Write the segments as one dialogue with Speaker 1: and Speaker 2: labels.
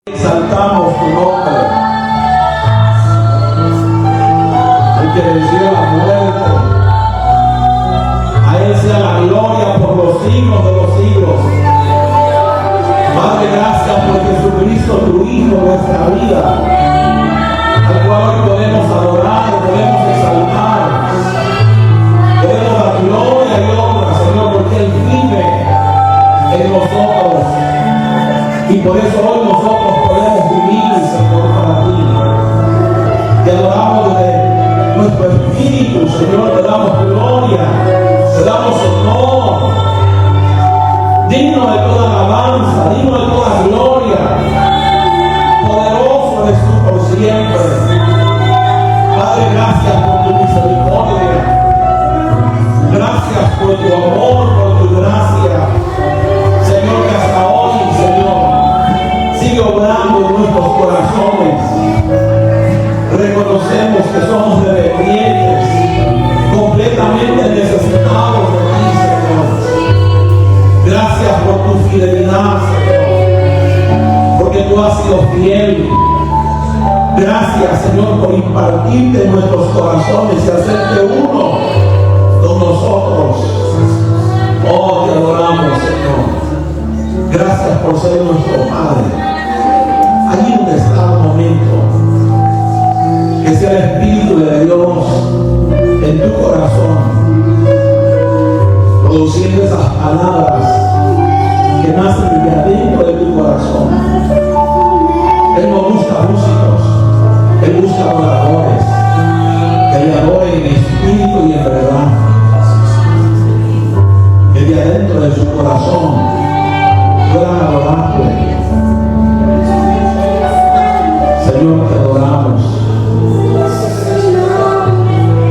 Speaker 1: Exaltamos tu nombre, el que venció la muerte. A Él sea la gloria por los siglos de los siglos. Padre, gracias por Jesucristo, tu Hijo, nuestra vida, al cual hoy podemos adorar, podemos exaltar, podemos dar gloria y honra, Señor, porque Él vive en nosotros. Y por eso hoy nosotros podemos vivir, Señor, para ti. Te adoramos desde nuestro espíritu, Señor, te damos gloria, te damos honor. Digno de toda alabanza, digno de toda gloria. Poderoso eres tú por siempre. Padre, gracias por tu misericordia. Gracias por tu amor, por tu gracia. Señor, que hasta hoy, Señor, sigue obrando en nuestros corazones. Reconocemos que somos dependientes, completamente necesitados de ti, Señor. Gracias por tu fidelidad, Señor, porque tú has sido fiel. Gracias, Señor, por impartirte en nuestros corazones y hacerte uno con nosotros. Oh, te adoramos, Señor. Gracias por ser nuestro Padre. Allí donde está un momento, que sea el Espíritu de Dios en tu corazón, produciendo esas palabras que nacen de adentro de tu corazón. Él no busca músicos, Él busca adoradores que le adoren en espíritu y en verdad, que de adentro de su corazón puedan adorarle. Señor, te adoramos,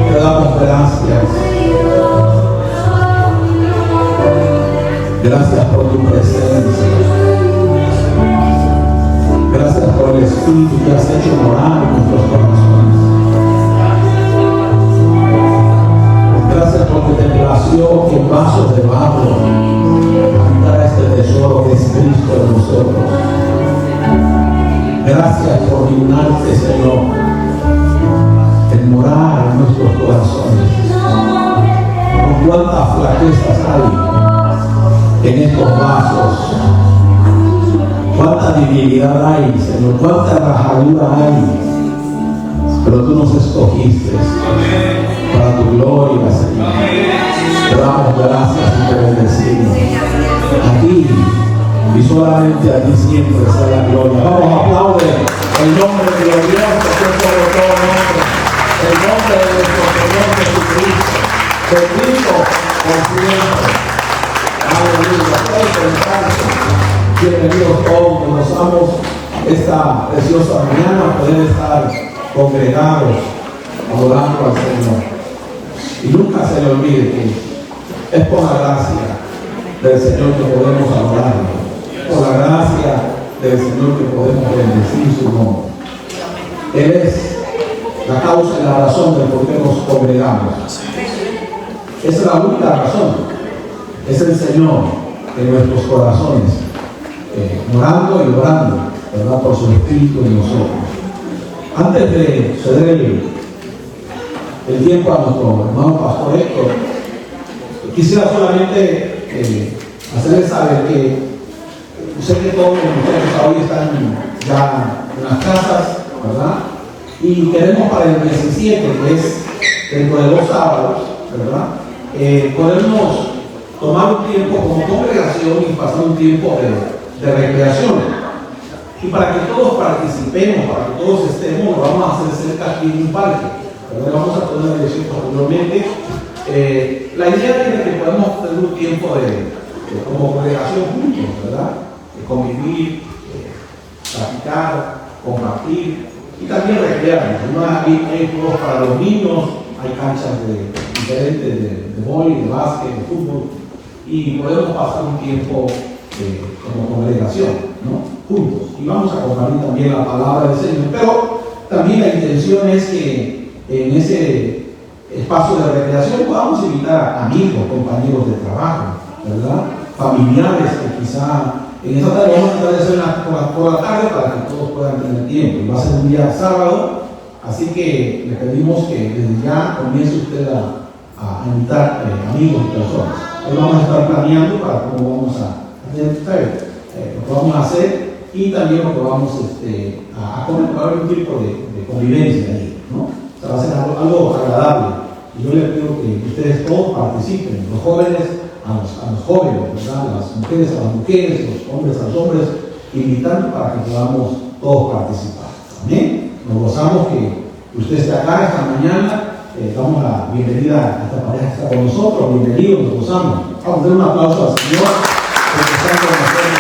Speaker 1: te damos gracias. Gracias por tu presencia. Gracias por el Espíritu que has hecho morar en nuestros corazones. Gracias porque te plació que en vasos de barro habitara este tesoro que es Cristo en nosotros. Gracias por dignarte, Señor, en morar en nuestros corazones. Con cuántas flaquezas hay en estos vasos, cuánta debilidad hay, Señor, cuánta rajadura hay, pero tú nos escogiste para tu gloria, Señor. Te damos gracias y te bendecimos. A ti y solamente a ti siempre sea la gloria. Vamos a aplaudir el nombre glorioso que es sobre todo nombre, el nombre de nuestro Señor Jesucristo, bendito por siempre. Aleluya. Bienvenidos todos, que gozamos esta preciosa mañana poder estar congregados adorando al Señor. Y nunca se le olvide que es por la gracia del Señor que podemos adorarlo, por la gracia del Señor que podemos bendecir su nombre. Él es la causa y la razón de por qué nos congregamos. Esa es la única razón. Es el Señor en nuestros corazones, morando y orando, ¿verdad?, por su Espíritu en nosotros. Antes de ceder el tiempo a nuestro hermano Pastor Héctor, quisiera solamente hacerles saber que sé que todos los muchachos hoy están ya en las casas, ¿verdad? Y queremos para el 17, que es dentro de 2 sábados, ¿verdad?, podernos tomar un tiempo como congregación y pasar un tiempo de recreación. Y para que todos participemos, para que todos estemos, lo vamos a hacer cerca aquí en un parque. ¿Verdad? Vamos a poner la dirección posteriormente. La idea es que podamos tener un tiempo como congregación juntos, ¿verdad? De convivir, platicar, compartir y también recrearnos. ¿No? Hay juegos para los niños, hay canchas diferentes de vóley, de básquet, de fútbol, y podemos pasar un tiempo como congregación, ¿no?, juntos. Y vamos a compartir también la palabra del Señor, pero también la intención es que en ese espacio de recreación podamos invitar a amigos, compañeros de trabajo, ¿verdad?, familiares que quizá En esta tarde vamos a tratar de hacer por la tarde para que todos puedan tener tiempo. Y va a ser un día sábado, así que le pedimos que desde ya comience usted a invitar amigos y personas. Hoy vamos a estar planeando para cómo vamos a tener lo que vamos a hacer y también lo que vamos a conmemorar un tipo de convivencia ahí, ¿no? O sea, va a ser algo agradable. Y yo les pido que ustedes todos participen, los jóvenes a los jóvenes, ¿verdad? Las mujeres a las mujeres, los hombres a los hombres, invitando para que podamos todos participar. Amén. Nos gozamos que usted esté acá esta mañana. Damos la bienvenida a esta pareja que está con nosotros. Bienvenidos, nos gozamos. Vamos a dar un aplauso al Señor porque está con nosotros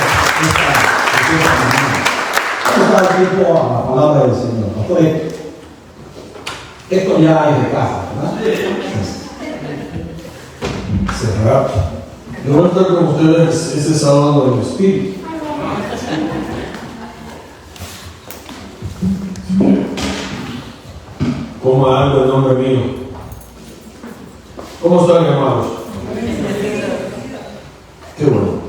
Speaker 1: esta mañana. Vamos a dar tiempo a la palabra del Señor. Pastor, esto ya es de casa, ¿verdad?
Speaker 2: Cerrar. Yo voy a estar con ustedes este sábado en el Espíritu. Coma algo en nombre mío. ¿Cómo están, hermanos? Qué bueno.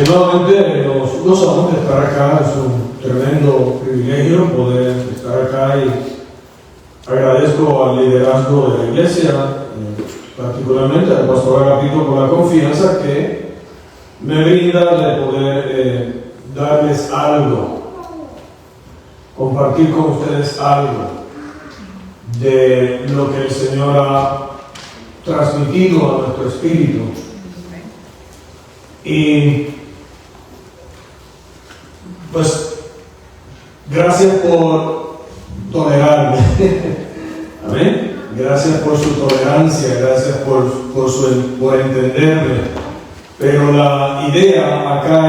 Speaker 2: Nuevamente nos gozamos de estar acá. Es un tremendo privilegio poder estar acá y agradezco al liderazgo de la iglesia, particularmente al pastor Agapito, por la confianza que me brinda de poder darles algo, compartir con ustedes algo de lo que el Señor ha transmitido a nuestro espíritu. Y pues gracias por tolerarme. Amén. Gracias por su tolerancia, gracias por entenderme. Pero la idea acá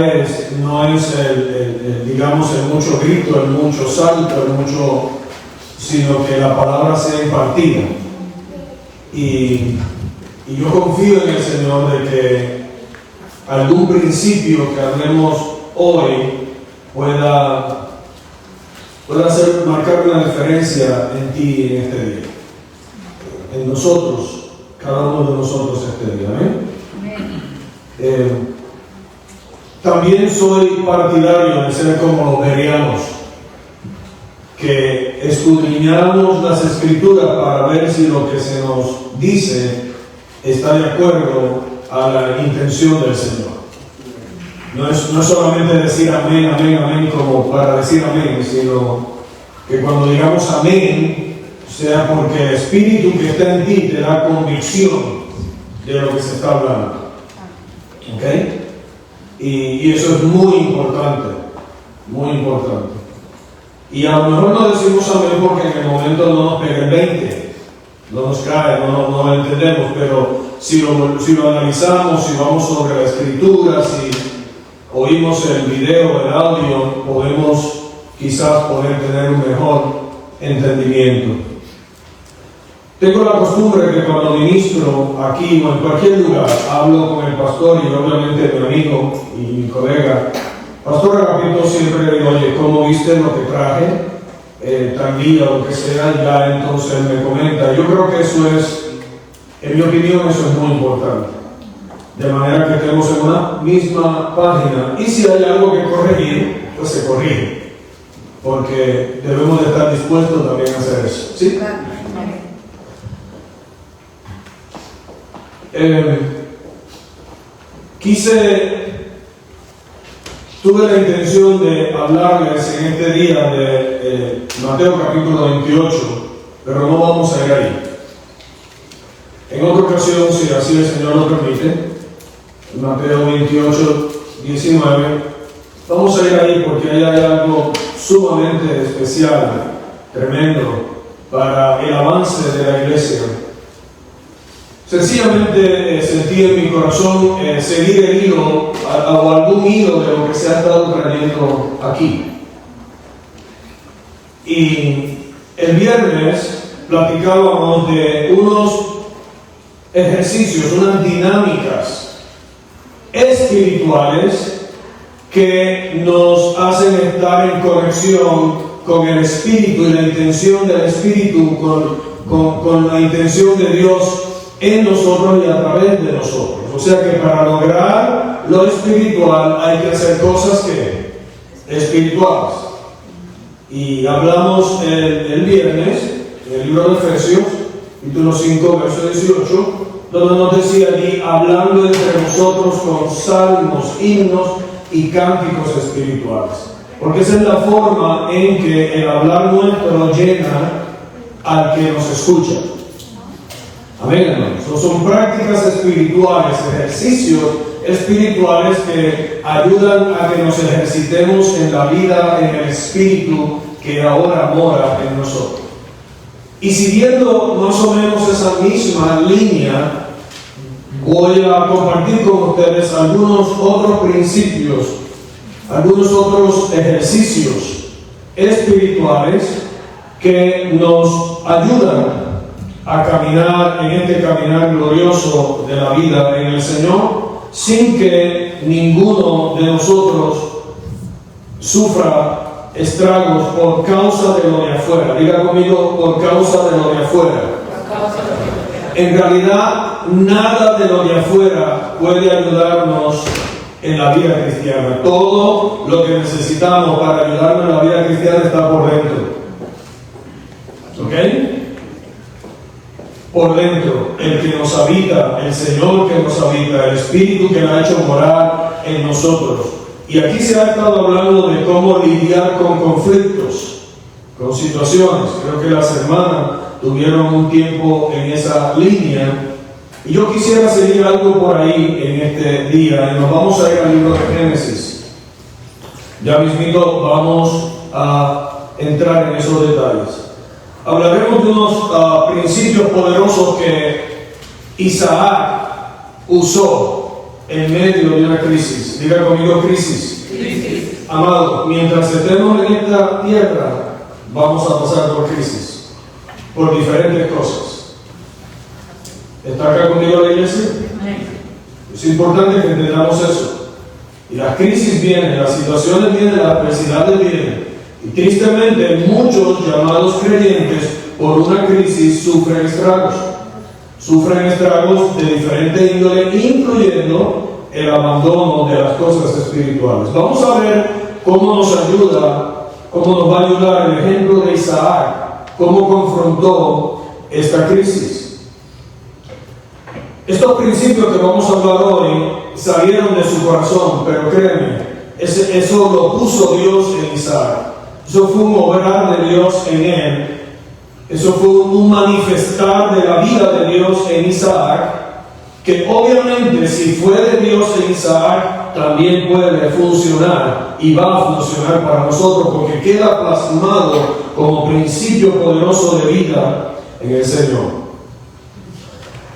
Speaker 2: no es digamos, el mucho grito, el mucho salto, sino que la palabra sea impartida. Y yo confío en el Señor de que algún principio que hablemos hoy pueda marcar una diferencia en ti en este día. En nosotros, cada uno de nosotros este día. ¿Amén? También soy partidario de ser como los bereanos, que escudriñamos las Escrituras para ver si lo que se nos dice está de acuerdo a la intención del Señor. No es solamente decir amén, amén, amén como para decir amén, sino que cuando digamos amén, sea porque el Espíritu que está en ti te da convicción de lo que se está hablando. ¿Ok? Y eso es muy importante, muy importante. Y a lo mejor no decimos amén porque en el momento no nos pega el 20, no nos cae, no lo entendemos, pero si lo analizamos, si vamos sobre la Escritura, si oímos el video, el audio, podemos quizás poder tener un mejor entendimiento. Tengo la costumbre que cuando ministro aquí o en cualquier lugar, hablo con el pastor y obviamente mi amigo y mi colega, Pastor Agapito, siempre le digo, oye, ¿cómo viste lo que traje? Tal día o lo que sea, ya entonces me comenta. Yo creo que eso es, en mi opinión, eso es muy importante. De manera que estemos en una misma página. Y si hay algo que corregir, pues se corrige. Porque debemos de estar dispuestos también a hacer eso. ¿Sí? Tuve la intención de hablarles en este día de Mateo capítulo 28, pero no vamos a ir ahí. En otra ocasión, si así el Señor lo permite, Mateo 28, 19, vamos a ir ahí porque ahí hay algo sumamente especial, tremendo, para el avance de la iglesia. Sencillamente sentí en mi corazón seguir el hilo o algún hilo de lo que se ha estado trayendo aquí. Y el viernes platicábamos de unos ejercicios, unas dinámicas espirituales que nos hacen estar en conexión con el Espíritu y la intención del Espíritu, con la intención de Dios en nosotros y a través de nosotros. O sea que para lograr lo espiritual hay que hacer cosas que espirituales. Y hablamos el viernes en el libro de Efesios, capítulo 5, verso 18, donde nos decía allí, hablando entre nosotros con salmos, himnos y cánticos espirituales. Porque esa es la forma en que el hablar nuestro llena al que nos escucha. Amén, hermanos. Son prácticas espirituales, ejercicios espirituales que ayudan a que nos ejercitemos en la vida, en el espíritu que ahora mora en nosotros. Y siguiendo más o menos esa misma línea, voy a compartir con ustedes algunos otros principios, algunos otros ejercicios espirituales que nos ayudan a caminar en este caminar glorioso de la vida en el Señor, sin que ninguno de nosotros sufra estragos por causa de lo de afuera. Diga conmigo, por causa de lo de afuera. En realidad, nada de lo de afuera puede ayudarnos en la vida cristiana. Todo lo que necesitamos para ayudarnos en la vida cristiana está por dentro. ¿Ok? Por dentro, el que nos habita, el Señor que nos habita, el Espíritu que lo ha hecho morar en nosotros. Y aquí se ha estado hablando de cómo lidiar con conflictos, con situaciones. Creo que las hermanas tuvieron un tiempo en esa línea. Y yo quisiera seguir algo por ahí en este día. Y nos vamos a ir al libro de Génesis. Ya mismito vamos a entrar en esos detalles. Hablaremos de unos principios poderosos que Isaac usó en medio de una crisis. Diga conmigo, crisis. Amado, mientras estemos en esta tierra, vamos a pasar por crisis, por diferentes cosas. ¿Está acá conmigo la iglesia? Es importante que entendamos eso. Y las crisis vienen, las situaciones vienen, las adversidades vienen. Y tristemente muchos llamados creyentes por una crisis sufren estragos. Sufren estragos de diferente índole, incluyendo el abandono de las cosas espirituales. Vamos a ver cómo nos ayuda, cómo nos va a ayudar el ejemplo de Isaac, cómo confrontó esta crisis. Estos principios que vamos a hablar hoy salieron de su corazón, pero créeme, eso lo puso Dios en Isaac. Eso fue un obrar de Dios en él. Eso fue un manifestar de la vida de Dios en Isaac, que obviamente si fue de Dios en Isaac, también puede funcionar y va a funcionar para nosotros, porque queda plasmado como principio poderoso de vida en el Señor.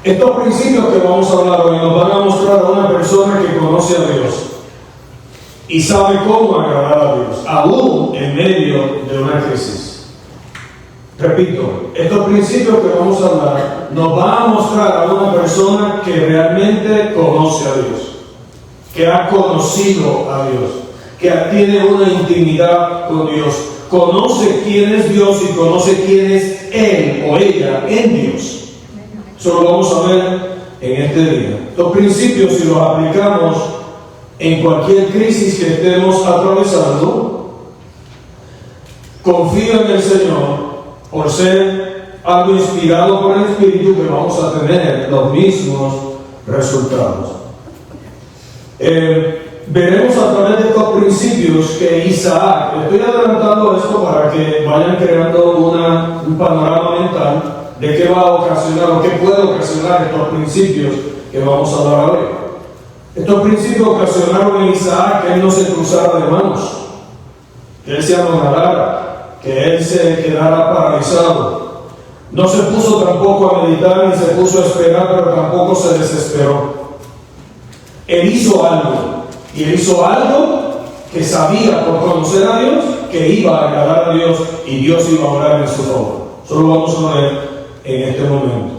Speaker 2: Estos principios que vamos a hablar hoy nos van a mostrar a una persona que conoce a Dios y sabe cómo agradar a Dios, aún en medio de una crisis. Repito, estos principios que vamos a hablar nos van a mostrar a una persona que realmente conoce a Dios, que ha conocido a Dios, que tiene una intimidad con Dios, conoce quién es Dios y conoce quién es él o ella en Dios. Eso lo vamos a ver en este día. Estos principios, si los aplicamos en cualquier crisis que estemos atravesando, confío en el Señor por ser algo inspirado por el Espíritu, que vamos a tener los mismos resultados. Veremos a través de estos principios que Isaac, estoy adelantando esto para que vayan creando un panorama mental de qué va a ocasionar o qué puede ocasionar estos principios que vamos a hablar hoy. Estos principios ocasionaron en Isaac que él no se cruzara de manos, que él se anonadara, que él se quedara paralizado. No se puso tampoco a meditar ni se puso a esperar, pero tampoco se desesperó. Él hizo algo, y él hizo algo que sabía por conocer a Dios que iba a agradar a Dios y Dios iba a obrar en su favor. Solo vamos a ver en este momento.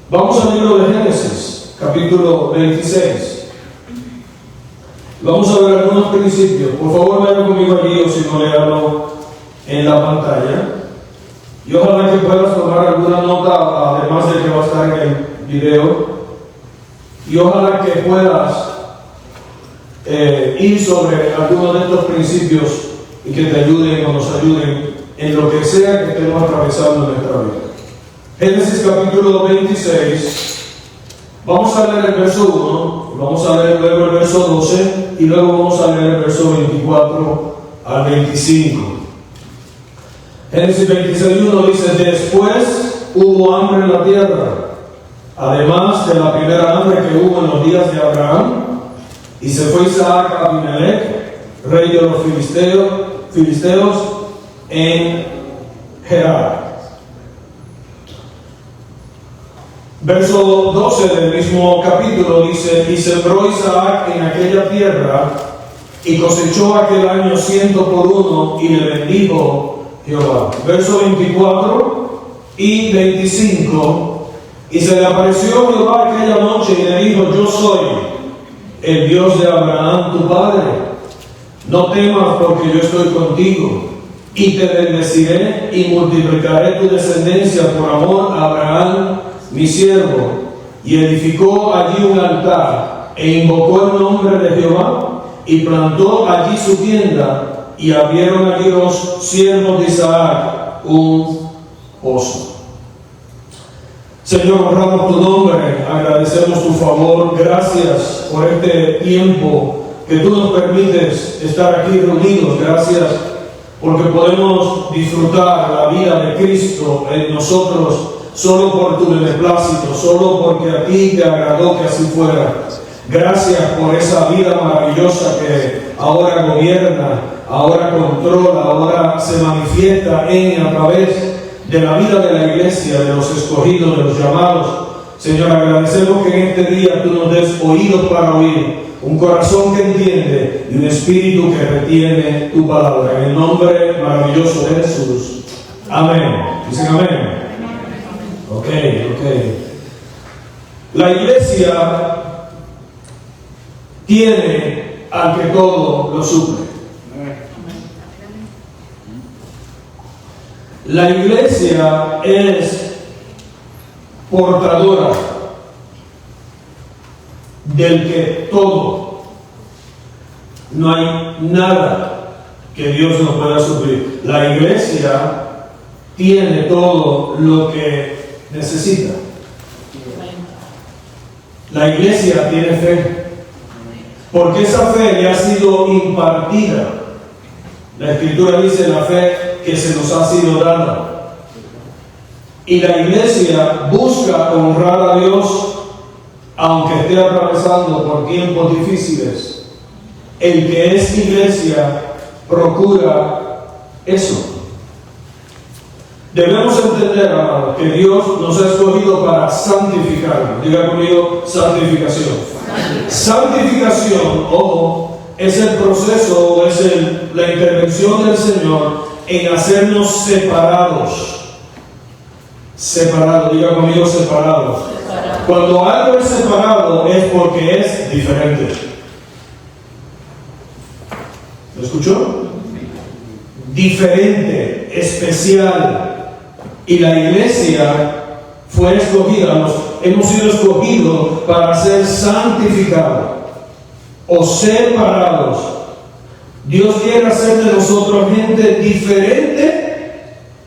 Speaker 2: Vamos al libro de Génesis, capítulo 26. Vamos a ver algunos principios. Por favor, vayan conmigo allí, o si no, léanlo en la pantalla. Y ojalá que puedas tomar alguna nota, además de que va a estar video y ojalá que puedas ir sobre algunos de estos principios y que te ayuden o nos ayuden en lo que sea que estemos atravesando en nuestra vida. Génesis capítulo 26. Vamos a leer el verso 1, vamos a leer luego el verso 12 y luego vamos a leer el verso 24 al 25. Génesis 26:1 dice: después hubo hambre en la tierra, además de la primera hambre que hubo en los días de Abraham, y se fue Isaac a Abimelech, rey de los filisteos, en Gerar. Verso 12 del mismo capítulo dice: y sembró Isaac en aquella tierra, y cosechó aquel año 100 por 1, y le bendijo Jehová. Verso 24 y 25: y se le apareció Jehová aquella noche y le dijo: yo soy el Dios de Abraham tu padre, no temas porque yo estoy contigo, y te bendeciré y multiplicaré tu descendencia por amor a Abraham mi siervo. Y edificó allí un altar e invocó el nombre de Jehová, y plantó allí su tienda, y abrieron allí los siervos de Isaac un pozo. Señor, honramos tu nombre, agradecemos tu favor, gracias por este tiempo que tú nos permites estar aquí reunidos, gracias porque podemos disfrutar la vida de Cristo en nosotros solo por tu beneplácito, solo porque a ti te agradó que así fuera. Gracias por esa vida maravillosa que ahora gobierna, ahora controla, ahora se manifiesta en y a través de la vida de la iglesia, de los escogidos, de los llamados. Señor, agradecemos que en este día tú nos des oídos para oír, un corazón que entiende y un espíritu que retiene tu palabra. En el nombre maravilloso de Jesús. Amén. Dicen amén. Ok. La iglesia tiene al que todo lo suple. La iglesia es portadora del que todo. No hay nada que Dios no pueda suplir. La iglesia tiene todo lo que necesita. La iglesia tiene fe, porque esa fe le ha sido impartida. La Escritura dice la fe que se nos ha sido dada. Y la iglesia busca honrar a Dios aunque esté atravesando por tiempos difíciles. El que es iglesia procura eso. Debemos entender, amados, que Dios nos ha escogido para santificarnos. Diga conmigo, santificación. Santificación, ojo, es el proceso o es la intervención del Señor en hacernos separados. Separados, diga conmigo, separados. Cuando algo es separado es porque es diferente. ¿Lo escuchó? Diferente, especial. Y la iglesia fue escogida, hemos sido escogidos para ser santificados o separados. Dios quiere hacer de nosotros gente diferente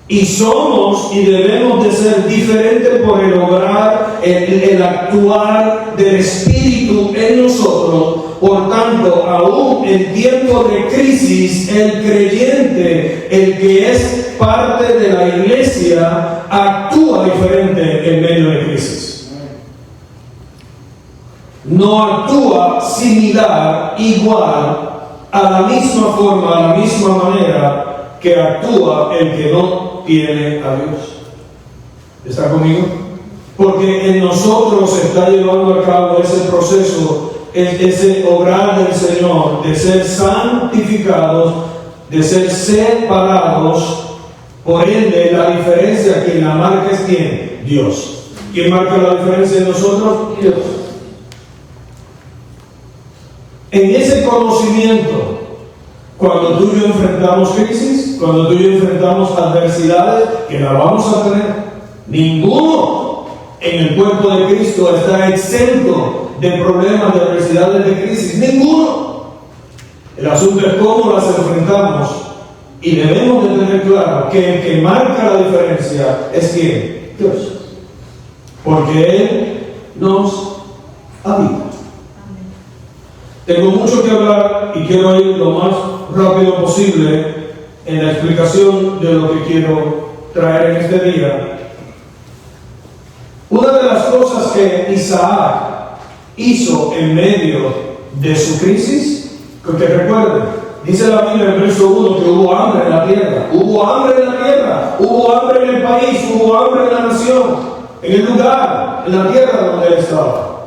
Speaker 2: y somos y debemos de ser diferentes por el obrar, el actuar del Espíritu en nosotros. Por tanto, aún en tiempos de crisis, el creyente, el que es parte de la iglesia, actúa diferente en medio de crisis. No actúa similar, igual, a la misma forma, a la misma manera que actúa el que no tiene a Dios. ¿Está conmigo? Porque en nosotros se está llevando a cabo ese proceso, ese obrar del Señor, de ser santificados, de ser separados. Por ende, la diferencia, quien la marca es ¿quién? Dios. ¿Quién marca la diferencia en nosotros? Dios. En ese conocimiento, cuando tú y yo enfrentamos crisis, cuando tú y yo enfrentamos adversidades, que la vamos a tener, ninguno en el cuerpo de Cristo está exento de problemas, de adversidades, de crisis? Ninguno. El asunto es cómo las enfrentamos, y debemos de tener claro que el que marca la diferencia es ¿quién? Dios. Porque Él nos habita. Tengo mucho que hablar y quiero ir lo más rápido posible en la explicación de lo que quiero traer en este día. Una de las cosas que Isaac hizo en medio de su crisis, que recuerden, dice la Biblia en el verso 1 que hubo hambre en la tierra, hubo hambre en la tierra, hubo hambre en el país, hubo hambre en la nación, en el lugar, en la tierra donde él estaba.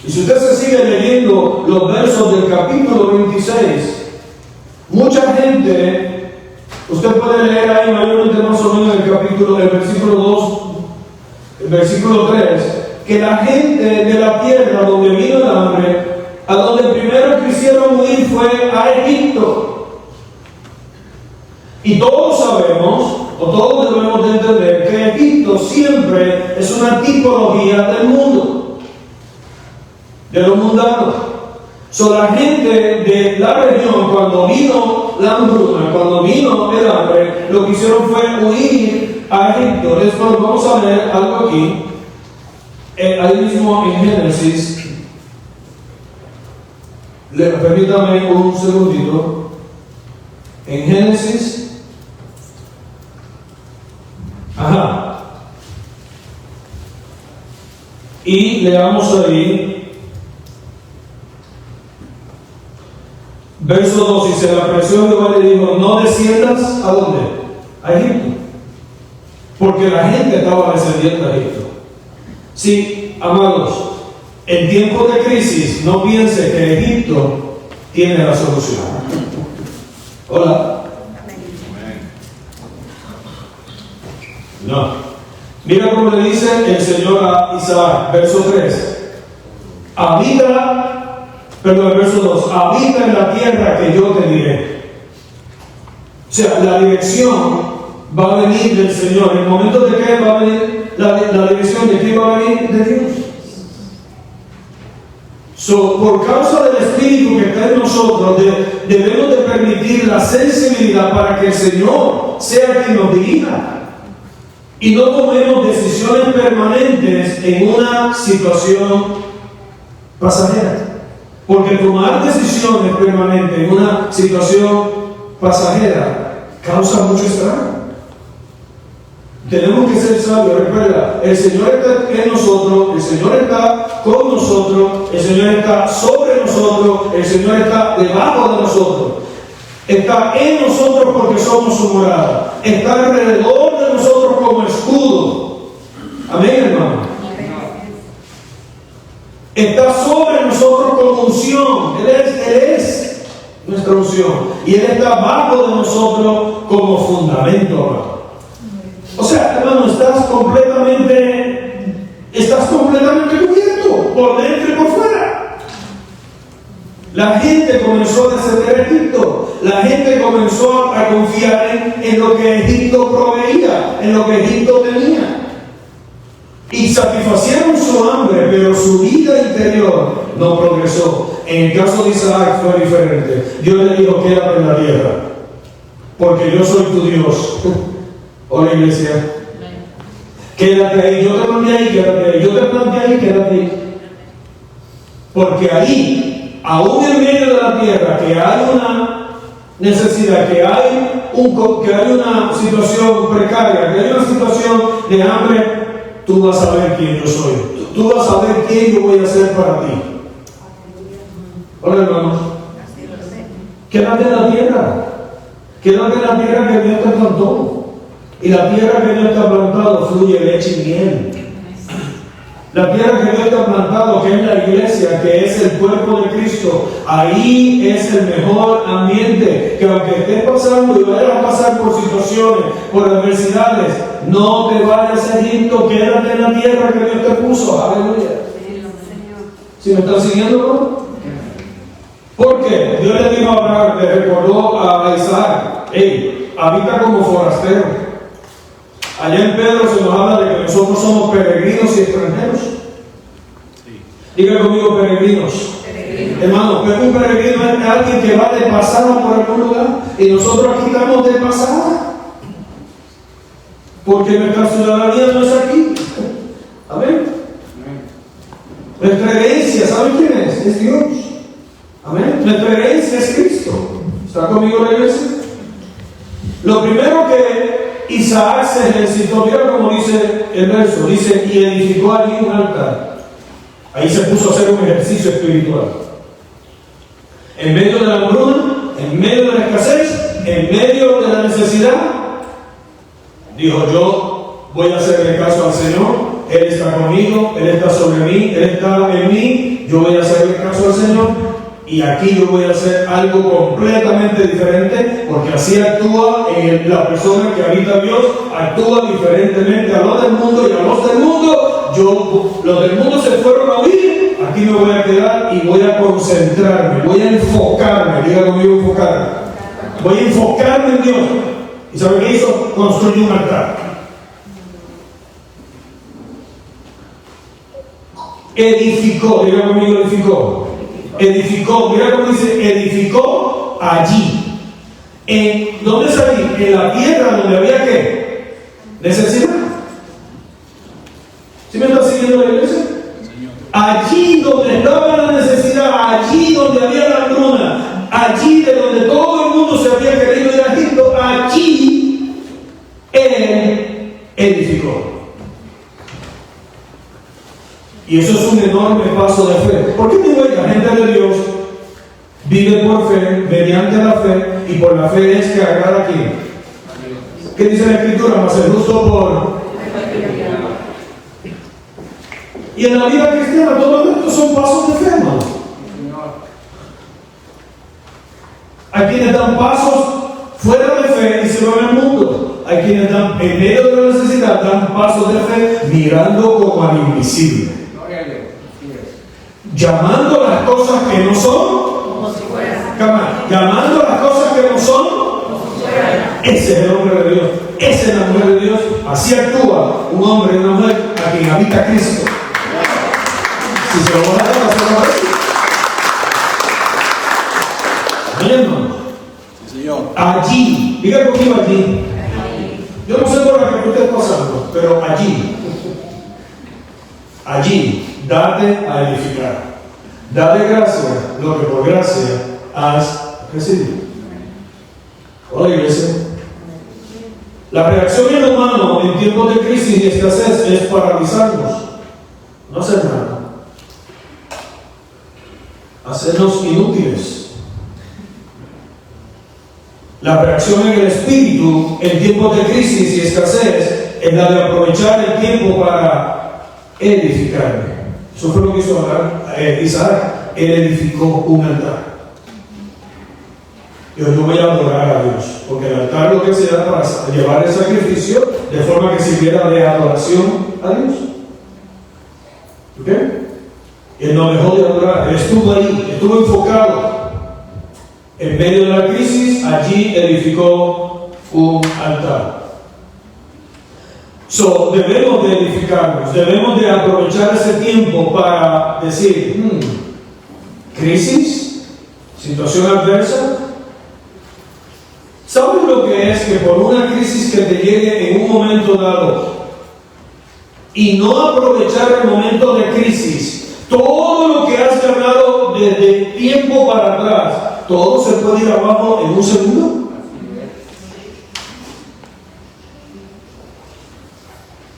Speaker 2: Y si usted se sigue leyendo los versos del capítulo 26, mucha gente, usted puede leer ahí mayormente más o menos el versículo 2, el versículo 3, que la gente de la tierra donde vino el hambre, a donde primero quisieron huir fue a Egipto. Y todos sabemos, o todos debemos de entender, que Egipto siempre es una tipología del mundo, de lo mundano. La gente de la región, cuando vino la hambruna, cuando vino el hambre, lo que hicieron fue huir a Egipto. Después vamos a ver algo aquí, ahí mismo en Génesis. Permítame un segundito. En Génesis, y leamos ahí verso 2, y se le apareció Jehová y le dijo: no desciendas, ¿a dónde? A Egipto, porque la gente estaba descendiendo a Egipto. Sí, amados, en tiempos de crisis no piense que Egipto tiene la solución. Hola. No. Mira cómo le dice el Señor a Isaac, verso 3. Verso 2, habita en la tierra que yo te diré. O sea, la dirección va a venir del Señor. En el momento de que va a venir la dirección, ¿de qué va a venir? De Dios. Por causa del Espíritu que está en nosotros, debemos de permitir la sensibilidad para que el Señor sea quien nos dirija. Y no tomemos decisiones permanentes en una situación pasajera. Porque tomar decisiones permanentes en una situación pasajera causa mucho estrago. Tenemos que ser sabios. Recuerda, el Señor está en nosotros, el Señor está con nosotros, el Señor está sobre nosotros, el Señor está debajo de nosotros. Está en nosotros porque somos su morada. Está alrededor de nosotros como escudo. Amén, hermano. Está sobre nosotros como unción. Él es nuestra unción. Y Él está bajo de nosotros como fundamento, hermano. O sea, hermano, estás completamente cubierto por dentro y por fuera. La gente comenzó a descender a Egipto. La gente comenzó a confiar en lo que Egipto proveía, en lo que Egipto tenía. Y satisfacieron su hambre, pero su vida interior no progresó. En el caso de Isaac fue diferente. Dios le dijo: quédate en la tierra, porque yo soy tu Dios. Hola, iglesia. Quédate ahí, yo te planté ahí, quédate ahí. Yo te planté ahí, quédate ahí. Porque ahí, aún en medio de la tierra, que hay una necesidad, que hay una situación precaria, que hay una situación de hambre, tú vas a ver quién yo soy. Tú vas a ver quién yo voy a ser para ti. Hola, hermanos. Quédate en la tierra. Quédate en la tierra que Dios te plantó. Y la tierra que Dios te ha plantado fluye leche y miel. La tierra que Dios te ha plantado, que es la iglesia, que es el cuerpo de Cristo, ahí es el mejor ambiente. Que aunque estés pasando y vayas a pasar por situaciones, por adversidades, no te vayas a Egipto, quédate en la tierra que Dios te puso. Aleluya. ¿Sí me están siguiendo, no? ¿Por qué? Dios le dijo a Abraham, le recordó a Isaac: hey, habita como forastero. Allá en Pedro se nos habla de que nosotros somos peregrinos y extranjeros. Diga conmigo, peregrinos. Hermano, un peregrino es alguien que va de pasada por algún lugar, y nosotros aquí estamos de pasada, porque nuestra ciudadanía no es aquí. Amén. Nuestra herencia, ¿saben quién es? Es Dios. Amén. Nuestra herencia es Cristo. ¿Está conmigo la iglesia? Lo primero que Isaac se ejercitó, mira como dice el verso, dice, y edificó allí un altar. Ahí se puso a hacer un ejercicio espiritual. En medio de la hambruna, en medio de la escasez, en medio de la necesidad, dijo: yo voy a hacerle caso al Señor. Él está conmigo, Él está sobre mí, Él está en mí. Yo voy a hacerle caso al Señor. Y aquí yo voy a hacer algo completamente diferente, porque así actúa la persona que habita Dios, actúa diferentemente a los del mundo, y a los del mundo, los del mundo se fueron a huir, aquí me voy a quedar y voy a concentrarme, voy a enfocarme, diga conmigo enfocarme, voy a enfocarme en Dios. ¿Y sabe qué hizo? Construyó un altar. Edificó, diga conmigo edificó. Edificó, mira cómo dice, edificó allí. ¿Dónde es allí? En la tierra donde había ¿qué? Necesidad. ¿Sí me está siguiendo la iglesia? Allí donde estaba la necesidad, allí donde había la hambruna, allí de donde todo el mundo se había querido ir a Egipto, allí Él edificó. Y eso es un enorme paso de fe. ¿Por qué digo que la gente de Dios vive por fe, mediante la fe, y por la fe es que agrada a quién? ¿Qué dice la Escritura? Mas el justo por... Y en la vida cristiana todo esto son pasos de fe, hermano. Hay quienes dan pasos fuera de fe y se van al mundo. Hay quienes dan en medio de la necesidad, dan pasos de fe mirando como al invisible. Llamando las cosas que no son como si fueran. Llamando las cosas que no son como si fueran. Ese es el hombre de Dios. Esa es la mujer de Dios. Así actúa un hombre y una mujer a quien habita Cristo. Si se lo van a dar, se lo va a decir. Hermano. Señor. Allí. Diga conmigo allí. Yo no sé por la que usted está pasando, pero allí. Allí. Date a edificar. Dale gracia lo que por gracia has recibido. Hola, iglesia. La reacción del humano en tiempos de crisis y escasez es paralizarnos, no hacer nada, hacernos inútiles. La reacción en el espíritu en tiempos de crisis y escasez es la de aprovechar el tiempo para edificarme. Eso fue lo que hizo Isaac. Él edificó un altar. Yo voy a adorar a Dios, porque el altar lo que se da para llevar el sacrificio de forma que sirviera de adoración a Dios. ¿Ok? Él no dejó de adorar, él estuvo ahí, estuvo enfocado. En medio de la crisis, allí edificó un altar. Debemos de edificarnos, debemos de aprovechar ese tiempo para decir, crisis, situación adversa. ¿Sabes lo que es que por una crisis que te llegue en un momento dado y no aprovechar el momento de crisis, todo lo que has ganado desde tiempo para atrás, todo se puede ir abajo en un segundo?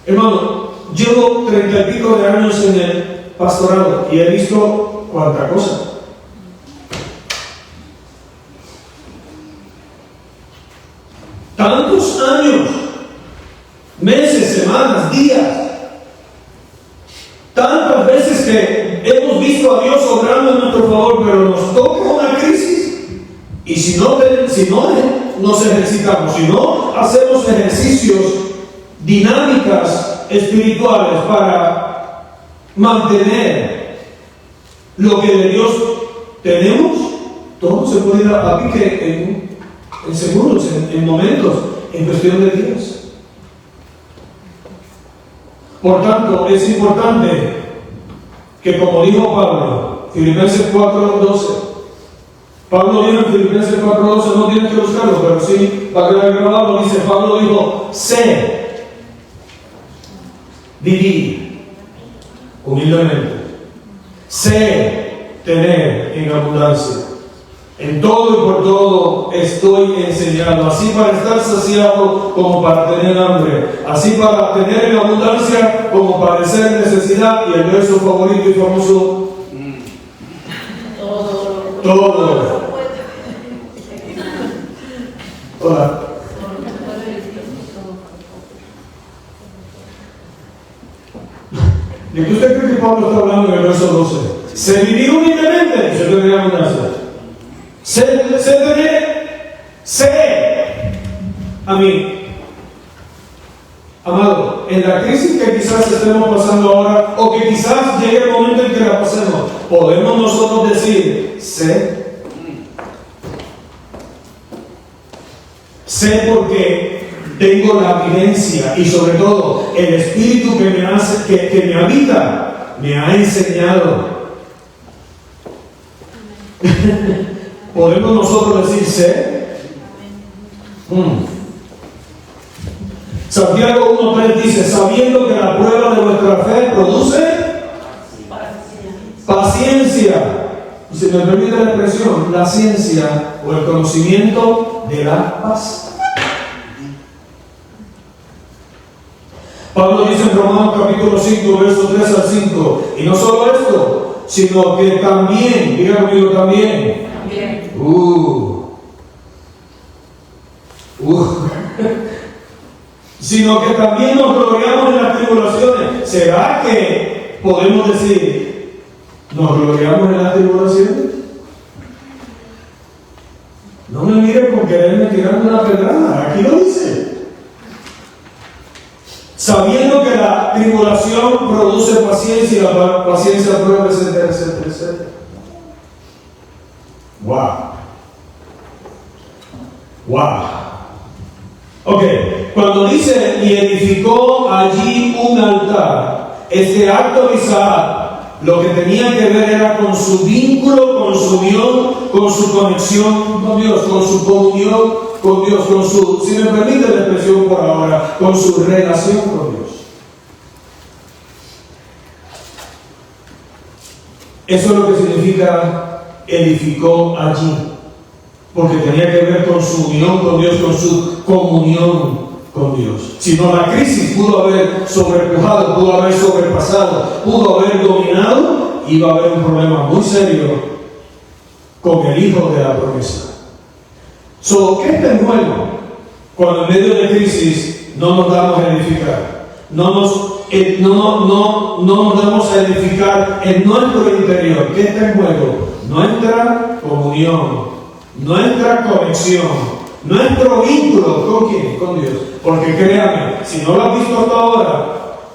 Speaker 2: Hermano, llevo 30 y pico de años en el pastorado y he visto cuánta cosa. Tantos años, meses, semanas, días, tantas veces que hemos visto a Dios obrando en nuestro favor, pero nos toca una crisis y si no nos ejercitamos, si no hacemos ejercicios, dinámicas espirituales para mantener lo que de Dios tenemos, todo se puede ir a pique en segundos, en momentos, en cuestión de días. Por tanto, es importante que, como dijo Pablo, Filipenses 4:12, Pablo dijo en Filipenses 4:12, no tienes que buscarlo, pero sí, para que lo grabado, dice, Pablo dijo, sé vivir humildemente, sé tener en abundancia. En todo y por todo estoy enseñado, así para estar saciado como para tener hambre, así para tener en abundancia como padecer necesidad. Y el verso favorito y famoso, todo. Hola. ¿De qué usted cree que Pablo está hablando en el verso 12? Se vivir humildemente y se tener en abundancia. A mí, amado, en la crisis que quizás estemos pasando ahora, o que quizás llegue el momento en que la pasemos, podemos nosotros decir, sé porque tengo la vivencia y sobre todo el espíritu que me hace, que me habita, me ha enseñado. ¿Podemos nosotros decir sé? Santiago 1:3 dice, sabiendo que la prueba de nuestra fe produce paciencia. Y si me permite la expresión, la ciencia o el conocimiento de la paz. Pablo dice en Romanos capítulo 5, versos 3 al 5, y no solo esto, sino que también, diga conmigo también, sino que también nos gloriamos en las tribulaciones. ¿Será que podemos decir, nos gloriamos en las tribulaciones? No me miren por quererme tirar una pedrada, aquí lo dice. Sabiendo que la tribulación produce paciencia, la paciencia prueba, etcétera, etcétera, etcétera. Wow. Ok, cuando dice y edificó allí un altar, este acto de Isaac lo que tenía que ver era con su vínculo, con su unión, con su conexión con Dios, con su comunión con Dios, con su, si me permite la expresión por ahora, con su relación con Dios. Eso es lo que significa edificó allí, porque tenía que ver con su unión con Dios, con su comunión con Dios. Si no, la crisis pudo haber sobrepujado, pudo haber sobrepasado, pudo haber dominado, iba a haber un problema muy serio con el hijo de la promesa. ¿Qué está en juego cuando en medio de crisis no nos damos a edificar? No nos damos a edificar en nuestro interior. ¿Qué está en juego? Nuestra comunión, nuestra conexión, nuestro vínculo ¿con quién? Con Dios. Porque créame, si no lo has visto hasta ahora,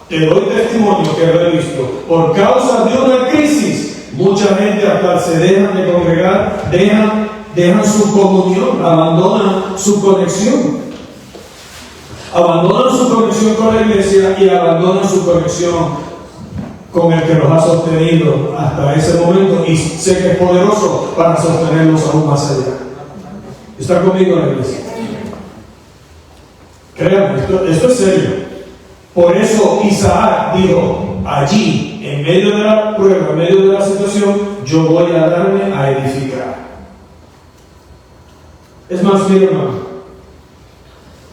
Speaker 2: te doy testimonio que lo he visto. Por causa de una crisis, mucha gente hasta se dejan de congregar, dejan su comunión, abandonan su conexión. Abandonan su conexión con la iglesia y abandonan su conexión con el que los ha sostenido hasta ese momento, y sé que es poderoso para sostenerlos aún más allá. ¿Está conmigo en la iglesia? Créanme, esto es serio. Por eso Isaac dijo, allí, en medio de la prueba, en medio de la situación, yo voy a darme a edificar. Es más, mi hermano,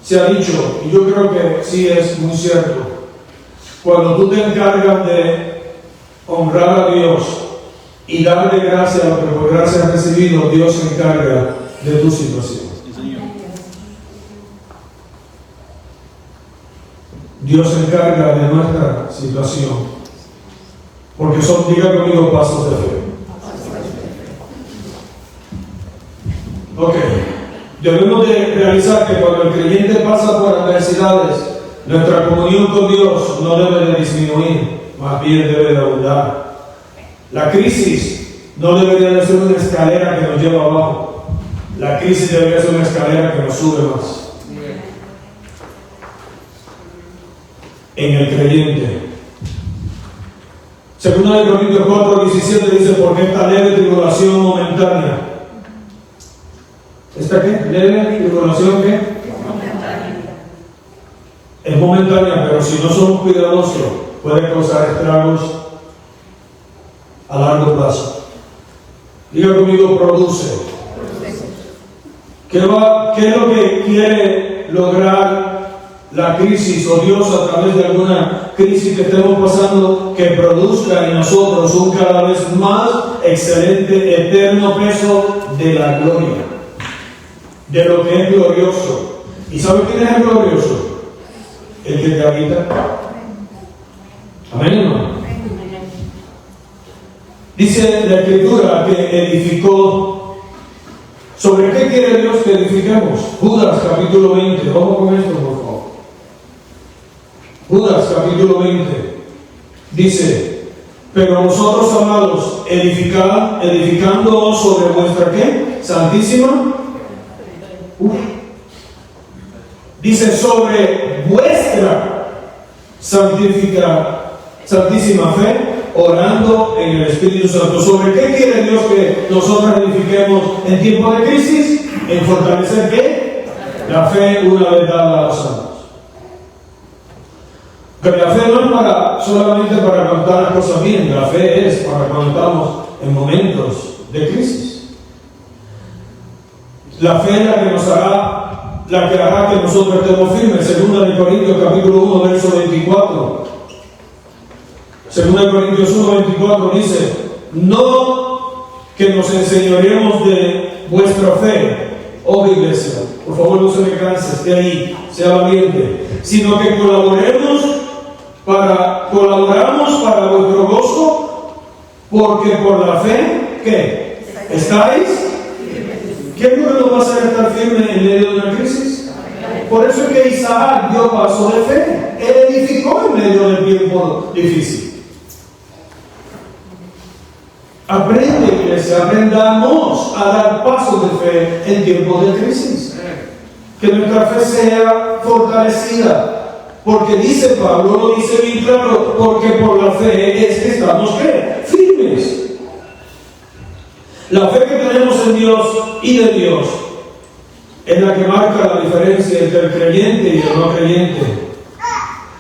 Speaker 2: se ha dicho, y yo creo que sí es muy cierto, cuando tú te encargas de honrar a Dios y darle gracias a lo que por gracia has recibido, Dios se encarga de tu situación. Dios se encarga de nuestra situación, porque son, diga conmigo, pasos de fe. Ok. Debemos de realizar que cuando el creyente pasa por adversidades, nuestra comunión con Dios no debe de disminuir, más bien debe de abundar. La crisis no debería de ser una escalera que nos lleva abajo. La crisis debería ser una escalera que nos sube más. En el creyente Segunda de Corintios 4:17 dice, porque esta leve tribulación momentánea. ¿Esta qué? ¿Leve tribulación qué? Es momentánea, pero si no somos cuidadosos, puede causar estragos a largo plazo. Diga conmigo, produce. ¿Qué es lo que quiere lograr la crisis o Dios a través de alguna crisis que estemos pasando? Que produzca en nosotros un cada vez más excelente, eterno peso de la gloria, de lo que es glorioso. ¿Y sabe quién es el glorioso? El que te habita. Amén, hermano. Dice la Escritura que edificó. ¿Sobre qué quiere Dios que edifiquemos? Judas capítulo 20. Vamos con esto, por favor. Judas capítulo 20. Dice, pero vosotros, amados, edificando sobre vuestra ¿qué? Santísima. Dice, sobre vuestra santísima fe, orando en el Espíritu Santo. ¿Sobre qué quiere Dios que nosotros edifiquemos en tiempo de crisis? En fortalecer ¿qué? La fe una vez dada a los santos. Pero la fe no es solamente para contar las cosas bien, la fe es para cuando estamos en momentos de crisis. La fe es la que hará que nosotros estemos firmes. Segunda de Corintios capítulo 1 verso 24. Segunda de Corintios 1 24 dice, no que nos enseñoremos de vuestra fe, oh iglesia, por favor no se me canse, esté ahí, sea valiente, sino que colaboramos para vuestro gozo, porque por la fe, ¿qué? ¿Estáis? ¿Qué es lo que nos va a hacer estar firmes en medio de una crisis? Por eso es que Isaac dio paso de fe. Él edificó en medio del tiempo difícil. Aprende, iglesia, aprendamos a dar pasos de fe en tiempos de crisis. Que nuestra fe sea fortalecida. Porque dice Pablo, lo dice bien claro, porque por la fe es que estamos ¿qué? Firmes. La fe que tenemos en Dios y de Dios es la que marca la diferencia entre el creyente y el no creyente.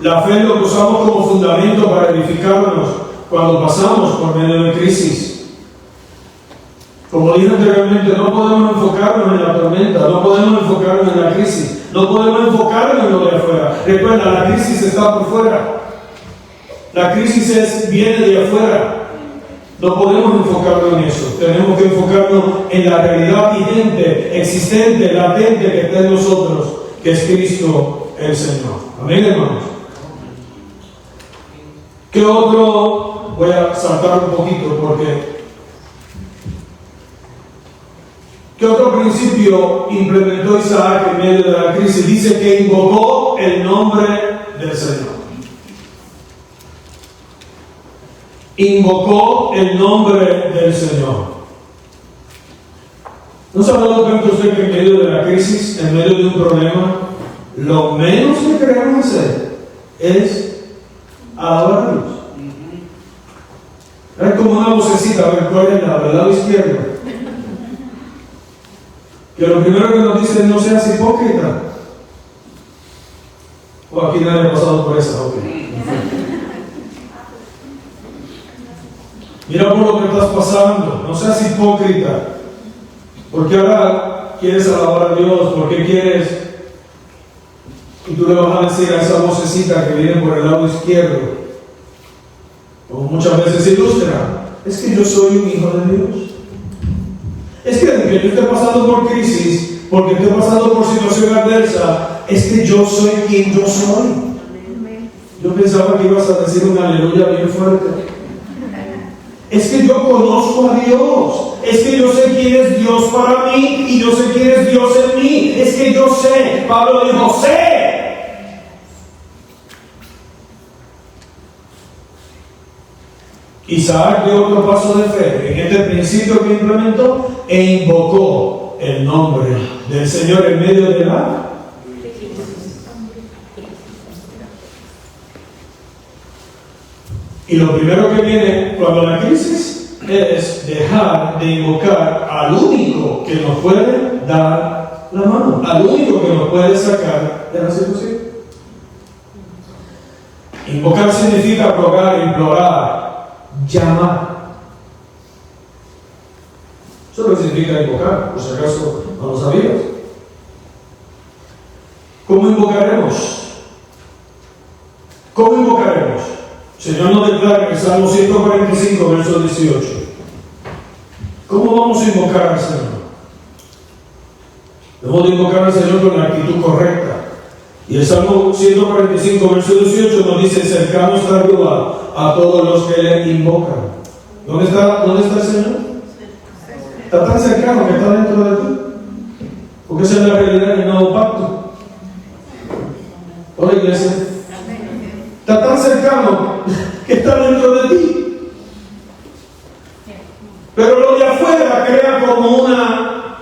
Speaker 2: La fe es lo que usamos como fundamento para edificarnos cuando pasamos por medio de crisis. Como dije anteriormente, no podemos enfocarnos en la tormenta, no podemos enfocarnos en la crisis, no podemos enfocarnos en lo de afuera. Recuerda, la crisis está por fuera. La crisis viene de afuera. No podemos enfocarnos en eso. Tenemos que enfocarnos en la realidad vigente, existente, latente que está en nosotros, que es Cristo el Señor. Amén, hermanos. ¿Qué otro? Voy a saltar un poquito porque ¿qué otro principio implementó Isaac en medio de la crisis? Dice que invocó el nombre del Señor. Invocó el nombre del Señor. ¿No se ha dado cuenta usted que en medio de la crisis, en medio de un problema, lo menos que queremos hacer es alabarnos? Es como una vocecita, a ver cuál es la del lado izquierdo. Que lo primero que nos dice es no seas hipócrita. O aquí nadie ha pasado por esa, ok. Mira por lo que estás pasando, no seas hipócrita. Porque ahora quieres alabar a Dios, porque quieres. Y tú le vas a decir a esa vocecita que viene por el lado izquierdo, como muchas veces ilustra, es que yo soy un hijo de Dios. Es que aunque yo esté pasando por crisis, porque esté pasando por situación adversa, es que yo soy quien yo soy. Yo pensaba que ibas a decir un aleluya bien fuerte. Es que yo conozco a Dios. Es que yo sé quién es Dios para mí y yo sé quién es Dios en mí. Es que yo sé. Pablo dijo, sé. Isaac dio otro paso de fe en este principio que implementó e invocó el nombre del Señor en medio de la. Y lo primero que viene cuando la crisis es dejar de invocar al único que nos puede dar la mano, al único que nos puede sacar de la situación. Invocar significa rogar, implorar, llamar. Eso es lo que significa invocar, por si acaso no lo sabías. ¿Cómo invocaremos? ¿Cómo invocaremos? El Señor nos declara en el Salmo 145, verso 18. ¿Cómo vamos a invocar al Señor? Debemos de invocar al Señor con la actitud correcta. Y el Salmo 145, verso 18 nos dice: cercano está Jehová a todos los que le invocan. ¿Dónde está el Señor? Está tan cercano que está dentro de ti. Porque esa es la realidad del nuevo pacto. Hola, iglesia. Está tan cercano que está dentro de ti. Pero lo de afuera crea como una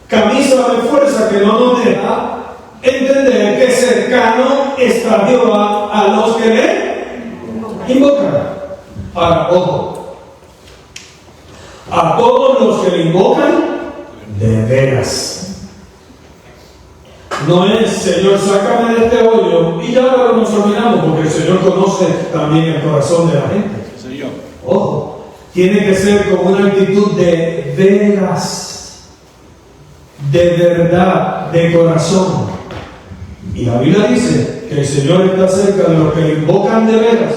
Speaker 2: camisa de fuerza que no nos deja entender que cercano está Jehová a los que le invocan. Ahora, ojo, a todos los que le invocan de veras. No es: Señor, sácame de este hoyo y ya nos olvidamos, porque el Señor conoce también el corazón de la gente. Señor. Ojo, tiene que ser con una actitud de veras, de verdad, de corazón. Y la Biblia dice que el Señor está cerca de los que le invocan de veras.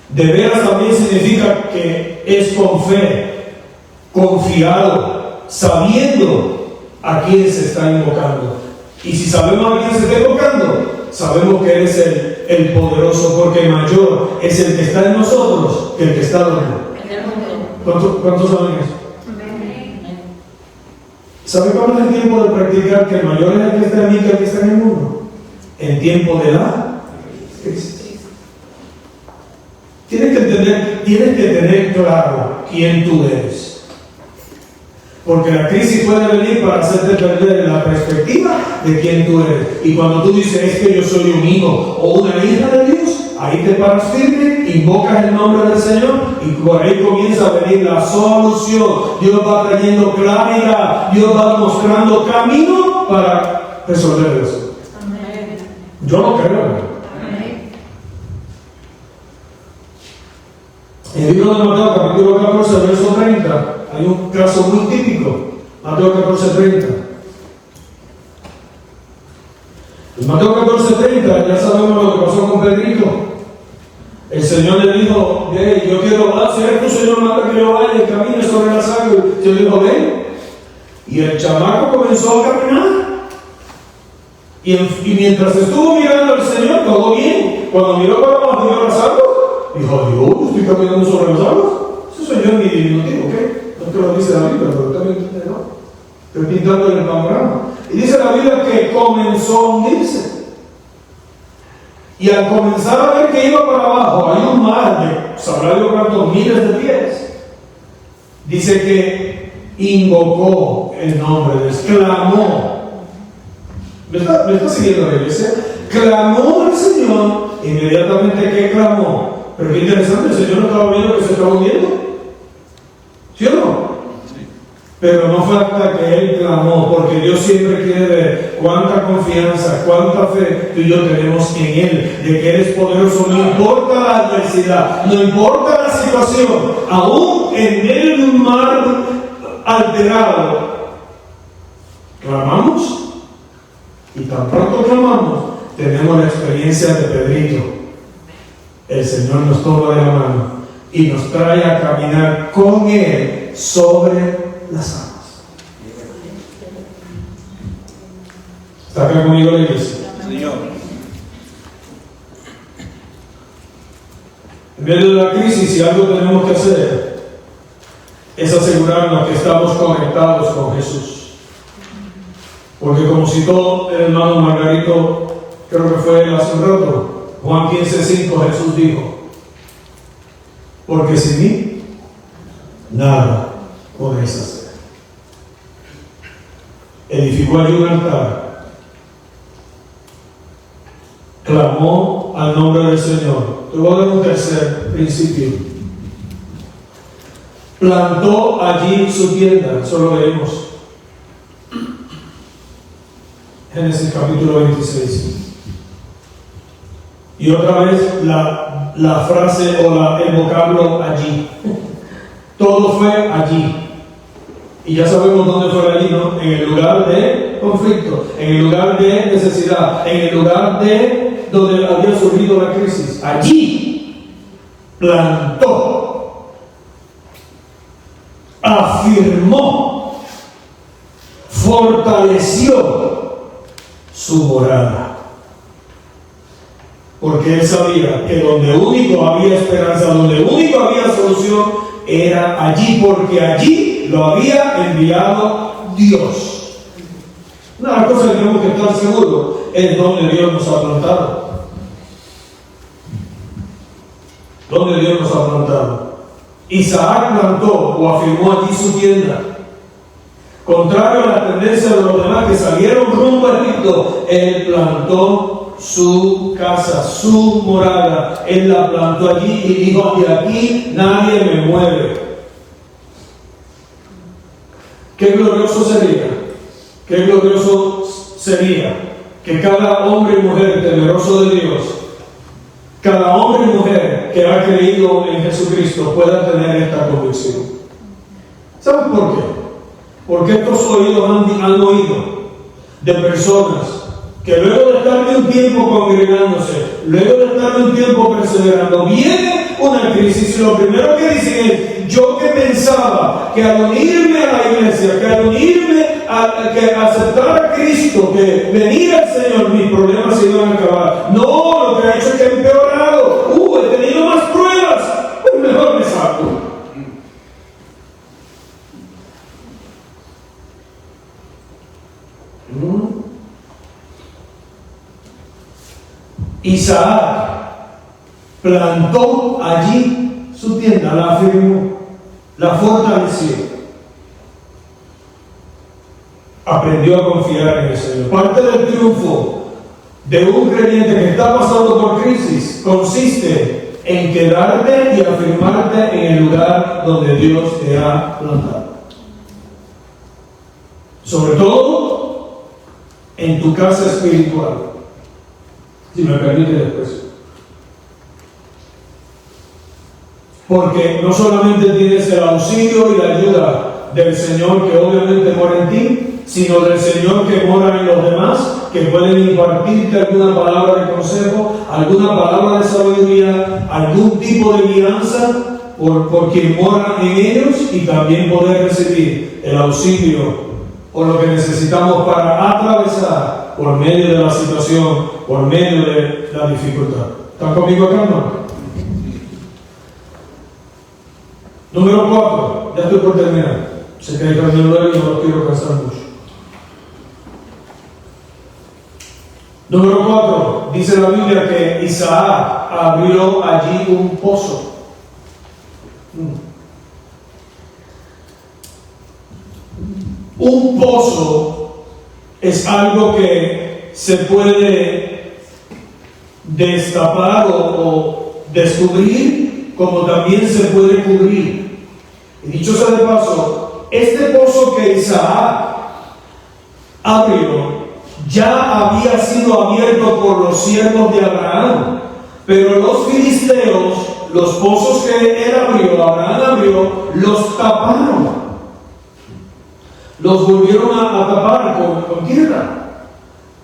Speaker 2: De veras también significa que es con fe, confiado, sabiendo a quién se está invocando. Y si sabemos a quién se está invocando, sabemos que Él es el poderoso, porque mayor es el que está en nosotros que el que está donde. ¿Cuántos saben eso? ¿Sabe cuál es el tiempo de practicar que el mayor es el que está en mí que el que está en el mundo? En tiempo de la crisis. Tienes que tener claro quién tú eres. Porque la crisis puede venir para hacerte perder la perspectiva de quién tú eres. Y cuando tú dices: es que yo soy un hijo o una hija de Dios, ahí te paras firme, invocas el nombre del Señor y por ahí comienza a venir la solución. Dios va trayendo claridad, Dios va mostrando camino para resolver eso. Amén. Yo lo creo. Amén. En el libro de Mateo, capítulo 14, verso 30, hay un caso muy típico. Mateo 14:30. En Mateo 14:30 ya sabemos lo que pasó con Pedrito. El Señor le dijo: yo quiero, si eres tu Señor, manda que yo vaya y camine sobre las aguas. Yo le dijo: ven. Y el chamaco comenzó a caminar. Y mientras estuvo mirando al Señor, todo bien. Cuando miró para abajo y vio las aguas, dijo: Dios, estoy caminando sobre las aguas. Eso soy yo en mi diminutivo, ¿ok? No te lo dice la Biblia, pero también no. Estoy pintando el panorama. Y dice la Biblia que comenzó a hundirse. Y al comenzar a ver que iba para abajo, hay un mar de, sabrá Dios cuántos miles de pies. Dice que invocó el nombre de Dios, clamó. ¿Me está siguiendo la iglesia? Clamó al Señor, inmediatamente que clamó. Pero qué interesante, el Señor no estaba viendo que se estaba hundiendo. ¿Sí o no? Pero no fue hasta que Él clamó, porque Dios siempre quiere ver cuánta confianza, cuánta fe tú y yo tenemos en Él, de que Él es poderoso, no importa la adversidad, no importa la situación, aún en medio de un mar alterado, clamamos, y tan pronto clamamos, tenemos la experiencia de Pedrito. El Señor nos toma de la mano y nos trae a caminar con Él sobre las aguas. ¿Está acá conmigo la iglesia? Señor. En medio de la crisis, si algo tenemos que hacer, es asegurarnos que estamos conectados con Jesús. Porque como citó el hermano Margarito, creo que fue hace un rato, Juan 15:5, Jesús dijo: porque sin mí nada podéis hacer. Edificó allí un altar, clamó al nombre del Señor. Te voy a dar un tercer principio. Plantó allí su tienda. Eso lo leemos. Génesis capítulo 26. Y otra vez la frase o el vocablo allí. Todo fue allí. Y ya sabemos dónde fue allí, ¿no? En el lugar de conflicto, en el lugar de necesidad, en el lugar de donde había surgido la crisis. Allí plantó, afirmó, fortaleció su morada. Porque él sabía que donde único había esperanza, donde único había solución, era allí, porque allí lo había enviado Dios. Una cosa que tenemos que estar seguros es donde Dios nos ha plantado. Donde Dios nos ha plantado. Isaac plantó o afirmó allí su tienda. Contrario a la tendencia de los demás que salieron rumbo a Egipto, él plantó su casa, su morada. Él la plantó allí y dijo: de aquí nadie me mueve. Qué glorioso sería que cada hombre y mujer temeroso de Dios, cada hombre y mujer que ha creído en Jesucristo pueda tener esta convicción. ¿Sabes por qué? Porque estos oídos han oído de personas que luego de estar de un tiempo congregándose, luego de estar de un tiempo perseverando, viene una crisis y lo primero que dicen es: yo que pensaba que al unirme a la iglesia, que al unirme que aceptar a Cristo, que venir al Señor, mis problemas se iban a acabar. No, lo que ha hecho es que he empeorado. He tenido más pruebas. Pues mejor me saco. Isaac plantó allí su tienda, la afirmó, la fortaleció, aprendió a confiar en el Señor. Parte del triunfo de un creyente que está pasando por crisis consiste en quedarte y afirmarte en el lugar donde Dios te ha plantado. Sobre todo en tu casa espiritual. Si me permite después. Porque no solamente tienes el auxilio y la ayuda del Señor que obviamente mora en ti, sino del Señor que mora en los demás, que pueden impartirte alguna palabra de consejo, alguna palabra de sabiduría, algún tipo de guianza por quien mora en ellos, y también poder recibir el auxilio o lo que necesitamos para atravesar por medio de la situación, por medio de la dificultad. ¿Están conmigo acá, no? Número 4, ya estoy por terminar. Sé que hay camino luego y no los quiero cansar mucho. Número 4, dice la Biblia que Isaac abrió allí un pozo. Un pozo es algo que se puede destapar o descubrir, como también se puede cubrir. Y dicho sea de paso, este pozo que Isaac abrió ya había sido abierto por los siervos de Abraham, pero los filisteos, los pozos que él abrió, Abraham abrió, los taparon. Los volvieron a tapar con tierra.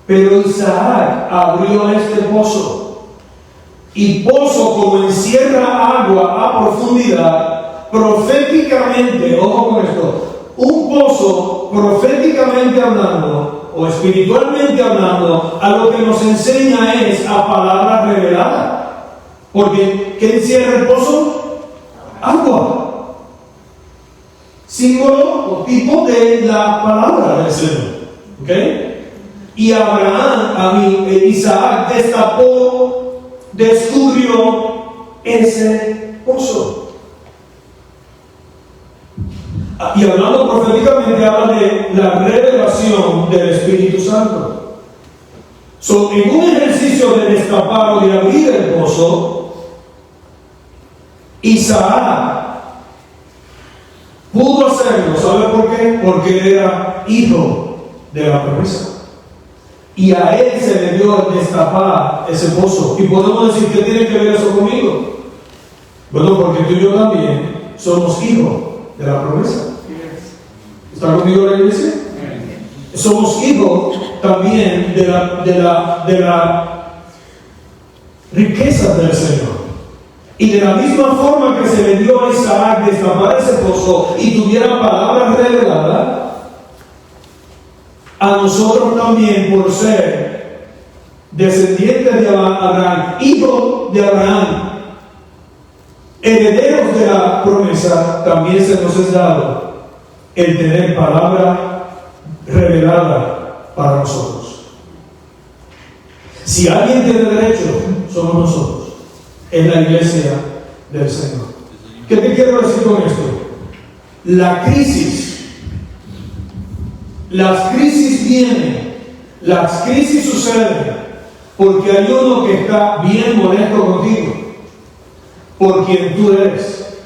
Speaker 2: Pero Isaac abrió este pozo. Y pozo, como encierra agua a profundidad, proféticamente, ojo con esto, un pozo proféticamente hablando o espiritualmente hablando, a lo que nos enseña es a palabra revelada. Porque ¿qué encierra el pozo? Agua. Símbolo o tipo de la palabra del Señor. ¿Ok? Y Isaac destapó, descubrió ese pozo. Y hablando proféticamente, habla de la revelación del Espíritu Santo. En un ejercicio de destapar o de abrir el pozo, Isaac pudo hacerlo. ¿Sabe por qué? Porque él era hijo de la promesa. Y a él se le dio el destapar ese pozo. Y podemos decir, ¿qué tiene que ver eso conmigo? Bueno, porque tú y yo también somos hijos de la promesa. ¿Está conmigo la iglesia? Somos hijos también de la riqueza del Señor. Y de la misma forma que se le dio a Isaac destapar ese pozo y tuviera palabras reveladas, a nosotros también, por ser descendientes de Abraham, hijos de Abraham, herederos de la promesa, también se nos es dado el tener palabra revelada para nosotros. Si alguien tiene derecho, somos nosotros. Es la iglesia del Señor. ¿Qué te quiero decir con esto? Las crisis vienen, las crisis suceden porque hay uno que está bien molesto contigo, por quien tú eres.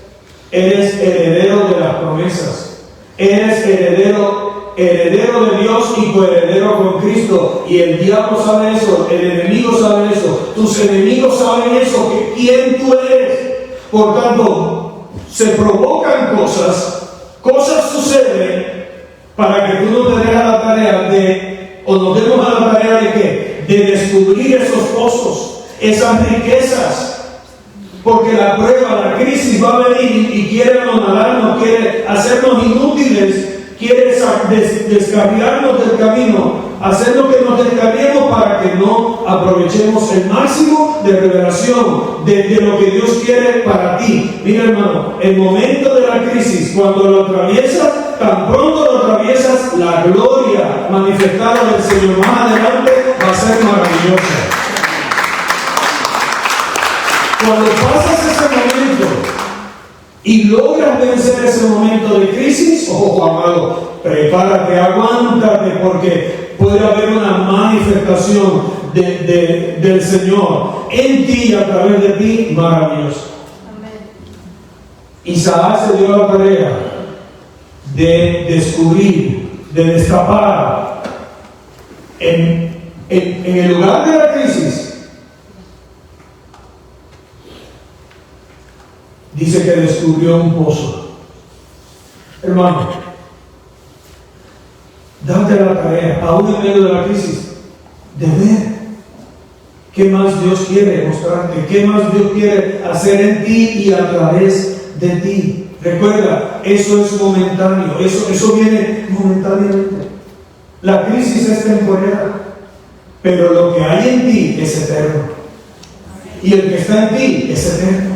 Speaker 2: Eres heredero de las promesas, eres heredero de Dios y coheredero con Cristo. Y el diablo sabe eso, el enemigo sabe eso, tus enemigos saben eso, que quién tú eres. Por tanto, se provocan cosas suceden para que tú no te dejes la tarea nos demos a la tarea de ¿qué? De descubrir esos pozos, esas riquezas. Porque la prueba, la crisis va a venir y quiere anonadarnos, quiere hacernos inútiles, quiere descarriarnos del camino, hacernos que nos descarriemos para que no aprovechemos el máximo de revelación de lo que Dios quiere para ti. Mira, hermano, el momento de la crisis, cuando lo atraviesas, tan pronto lo atraviesas, la gloria manifestada del Señor más adelante va a ser maravillosa. Cuando pasas ese momento y logras vencer ese momento de crisis, amado, prepárate, aguántate, porque puede haber una manifestación del Señor en ti y a través de ti maravillosa. Isaac se dio la tarea de descubrir, de destapar en el lugar de la crisis. Dice que descubrió un pozo. Hermano, date la tarea, aún en medio de la crisis, de ver qué más Dios quiere mostrarte, qué más Dios quiere hacer en ti y a través de ti. Recuerda, eso es momentáneo, eso viene momentáneamente. La crisis es temporera, pero lo que hay en ti es eterno. Y el que está en ti es eterno.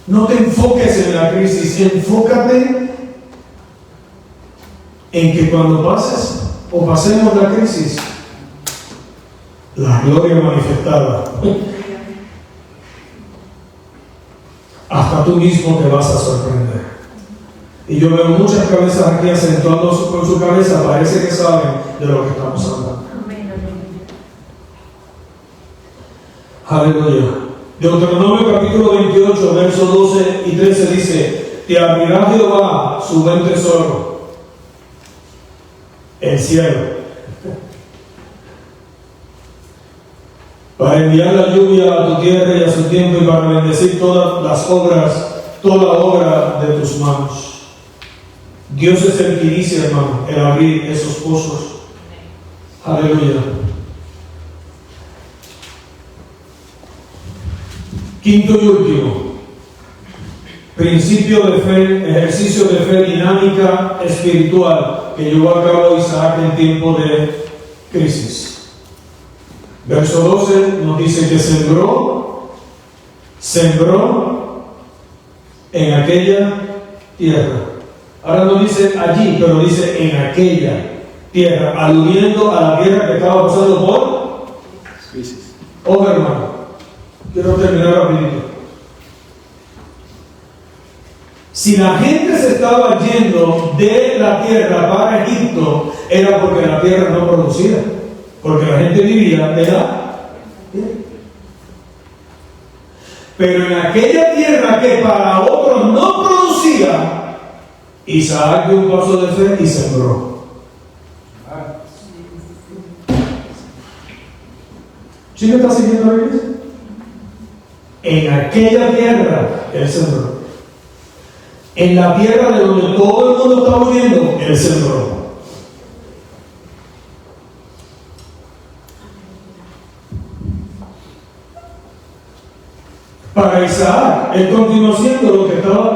Speaker 2: No te enfoques en la crisis, enfócate en que cuando pases o pasemos la crisis, la gloria manifestada, hasta tú mismo te vas a sorprender. Y yo veo muchas cabezas aquí acentuando con su cabeza, parece que saben de lo que estamos hablando. Aleluya. Deuteronomio capítulo 28, versos 12 y 13 dice: te abrirá Jehová su buen tesoro, el cielo, para enviar la lluvia a tu tierra y a su tiempo, y para bendecir toda obra de tus manos. Dios es el que inicia, hermano, el abrir esos pozos. Aleluya. Quinto y último, principio de fe, ejercicio de fe dinámica espiritual que llevó a cabo Isaac en tiempo de crisis. Verso 12 nos dice que sembró en aquella tierra. Ahora no dice allí, pero dice en aquella tierra, aludiendo a la tierra que estaba pasando por crisis. Hermano, quiero terminar rapidito. Si la gente se estaba yendo de la tierra para Egipto, era porque la tierra no producía, porque la gente vivía de la tierra. Pero en aquella tierra que para otros no producía, Isaac dio un paso de fe y sembró. ¿Sí me está siguiendo la iglesia? En aquella tierra él sembró. En la tierra de donde todo el mundo está huyendo, él sembró. Para Isaac, él continuó siendo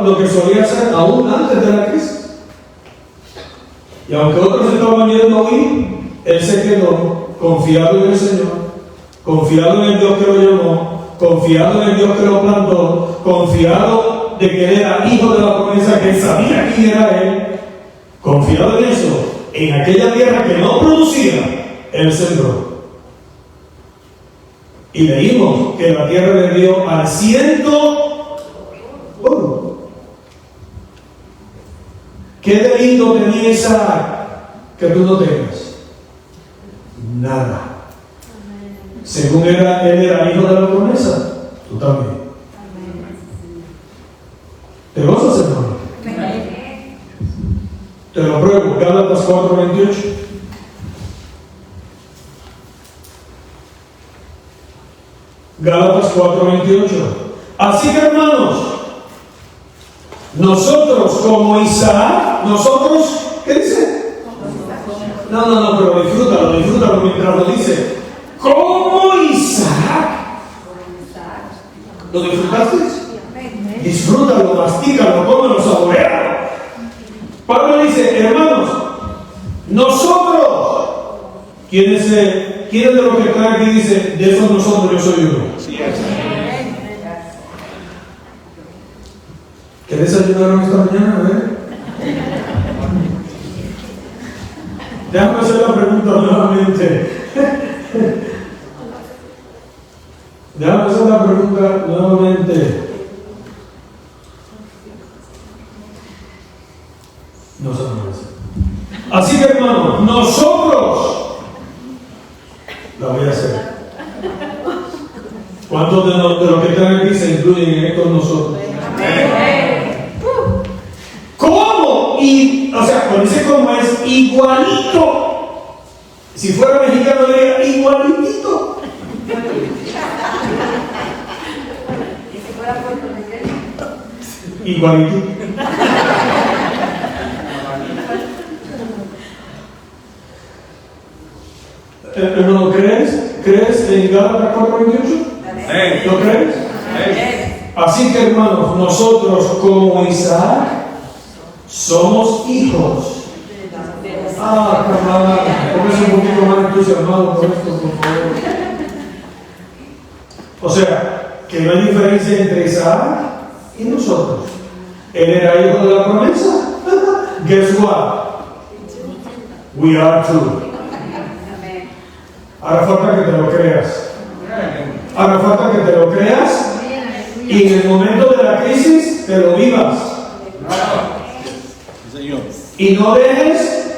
Speaker 2: lo que solía ser aún antes de la crisis. Y aunque otros estaban yendo a huir, él se quedó confiado en el Señor, confiado en el Dios que lo llamó, confiado en el Dios que lo plantó, confiado de que él era hijo de la promesa, que él sabía quién era él, confiado en eso, en aquella tierra que no producía, él sembró. Y leímos que la tierra le dio al 100%. ¿Qué delito tenía Isaac que tú no tengas? Nada. Según él era hijo de la promesa, tú también. ¿Te gozas, hermano? Te lo pruebo. Gálatas 4:28. Gálatas 4:28. Así que, hermanos, nosotros como Isaac, ¿qué dice? No, pero disfrútalo mientras lo dice. Como Isaac. ¿Lo disfrutaste? Disfrútalo, mastícalo, cómelo, saborealo. Pablo dice, hermanos, nosotros, ¿quién es de los que están aquí? Dice, de esos nosotros yo soy uno. ¿Querés ayudarnos esta mañana? Déjame hacer la pregunta nuevamente. No se merece. Así que, hermano, nosotros la voy a hacer. ¿Cuántos de los que están aquí se incluyen en estos nosotros? ¿Cómo? Cuando dice cómo es igualito. Si fuera mexicano diría igualitito. Igualitito. ¿No crees? ¿Crees en Gálatas 4:28? ¿Lo crees? Así que, hermanos, nosotros como Isaac somos hijos. Camarada, póngase un poquito más entusiasmado por esto, por favor. O sea, que no hay diferencia entre Isaac y nosotros. Él era hijo de la promesa. Guess what? We are too. Ahora falta que te lo creas. Y en el momento de la crisis te lo vivas. Y no dejes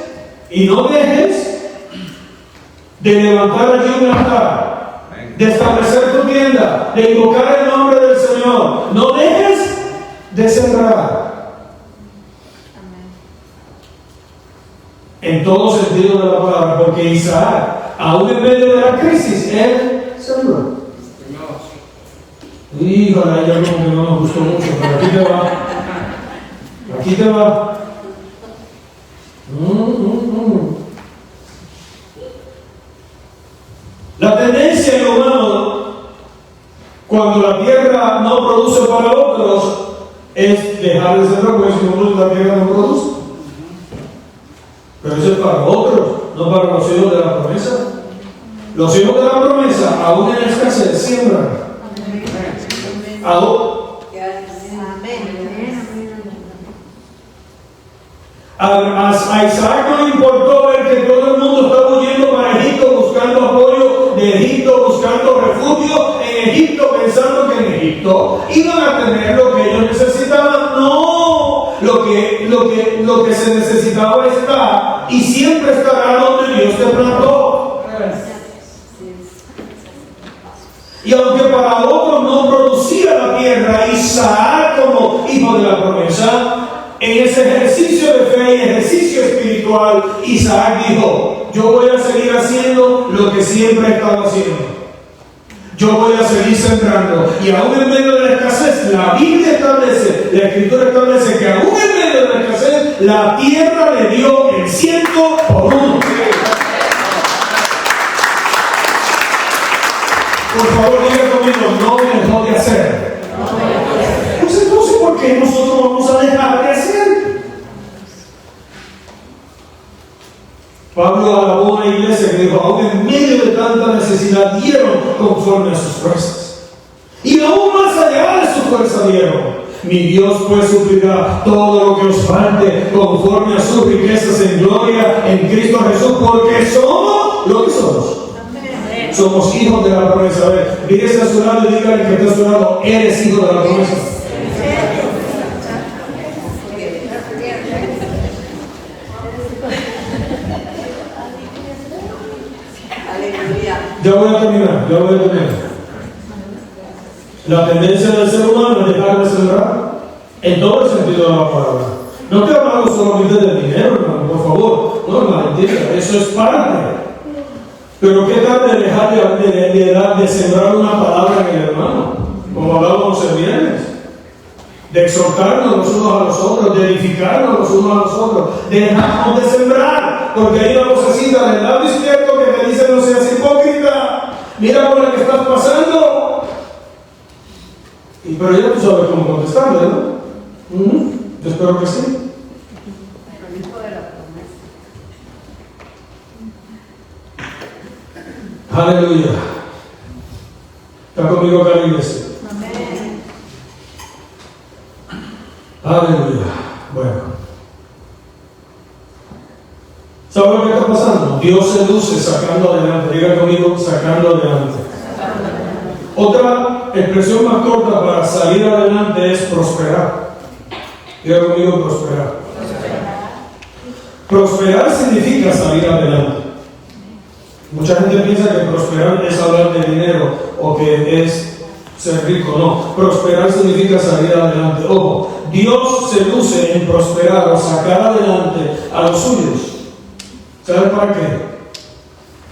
Speaker 2: de levantar allí un altar, de establecer tu tienda, de invocar el nombre del Señor. No dejes de sembrar. En todo sentido de la palabra, porque Isaac, aún en medio de la crisis, él sembró. Híjole, ella como que no nos gustó mucho, pero aquí te va. La tendencia en lo humano, cuando la tierra no produce para otros, es dejar de sembrar, porque si no, la tierra no produce. Pero eso es para otros, no para los hijos de la promesa. Los hijos de la promesa, aún en escasez, siembran. A Isaac no le importó ver que todo el mundo estaba huyendo para Egipto, buscando apoyo de Egipto, buscando refugio en Egipto, pensando que en Egipto iban a tener lo que ellos necesitaban. No, lo que se necesitaba está y siempre estará donde Dios te plantó. Y aunque para otros no producía la tierra, Isaac como hijo de la promesa, en ese ejercicio de fe y ejercicio espiritual, Isaac dijo: yo voy a seguir haciendo lo que siempre he estado haciendo. Yo voy a seguir sembrando. Y aún en medio de la escasez, la Biblia establece, la Escritura establece que aún en medio de la escasez, la tierra le dio el 100 por 1. Por favor, diga conmigo: no dejó de hacer. Pues entonces, ¿por qué nosotros vamos a dejar de hacer? Pablo alabó a una iglesia que dijo: aún en medio de tanta necesidad dieron conforme a sus fuerzas, y aún más allá de su fuerza dieron. Mi Dios pues suplirá todo lo que os falte conforme a sus riquezas en gloria en Cristo Jesús, porque somos lo que somos. Somos hijos de la promesa. A ver, mírese a su lado y dígale que está a su lado: eres hijo de la promesa. Ya voy a terminar. La tendencia del ser humano es dejar de sembrar en todo el sentido de la palabra. No estoy hablando solamente del dinero, hermano, por favor. No, hermano, entienda, eso es parte. Pero qué tal de dejar de sembrar una palabra en el hermano, como hablábamos el viernes, de exhortarnos los unos a los otros, de edificarnos los unos a los otros, dejamos de sembrar, porque hay una vocecita del lado izquierdo que te dice: no seas hipócrita, mira por la que estás pasando. Pero ya tú sabes cómo contestarle, ¿no? Yo espero que sí. Aleluya. ¿Está conmigo acá la iglesia? Amén. Aleluya. Bueno. ¿Sabe lo que está pasando? Dios se luce sacando adelante. Diga conmigo: sacando adelante. Otra expresión más corta para salir adelante es prosperar. Diga conmigo: prosperar. Prosperar significa salir adelante. Mucha gente piensa que prosperar es hablar de dinero o que es ser rico. No, prosperar significa salir adelante. Ojo, Dios se luce en prosperar o sacar adelante a los suyos. ¿Sabe para qué?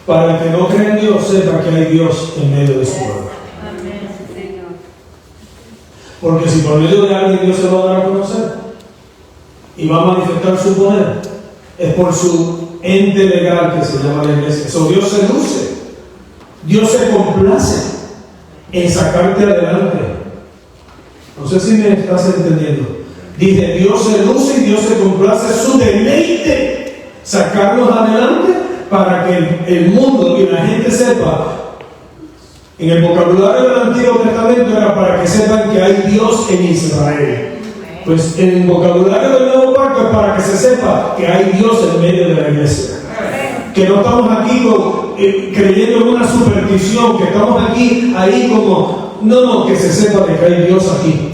Speaker 2: Para el que no cree en Dios sepa que hay Dios en medio de su pueblo. Porque si por medio de alguien Dios se va a dar a conocer y va a manifestar su poder, es por su ente legal que se llama la iglesia. So, Dios se luce, Dios se complace en sacarte adelante. No sé si me estás entendiendo. Dije: Dios se luce y Dios se complace, su deleite sacarnos adelante para que el mundo y la gente sepa. En el vocabulario del Antiguo Testamento era para que sepan que hay Dios en Israel. Pues en el vocabulario del Nuevo Pacto es para que se sepa que hay Dios en medio de la iglesia. Que no estamos aquí creyendo en una superstición, que estamos aquí ahí como... No, que se sepa de que hay Dios aquí.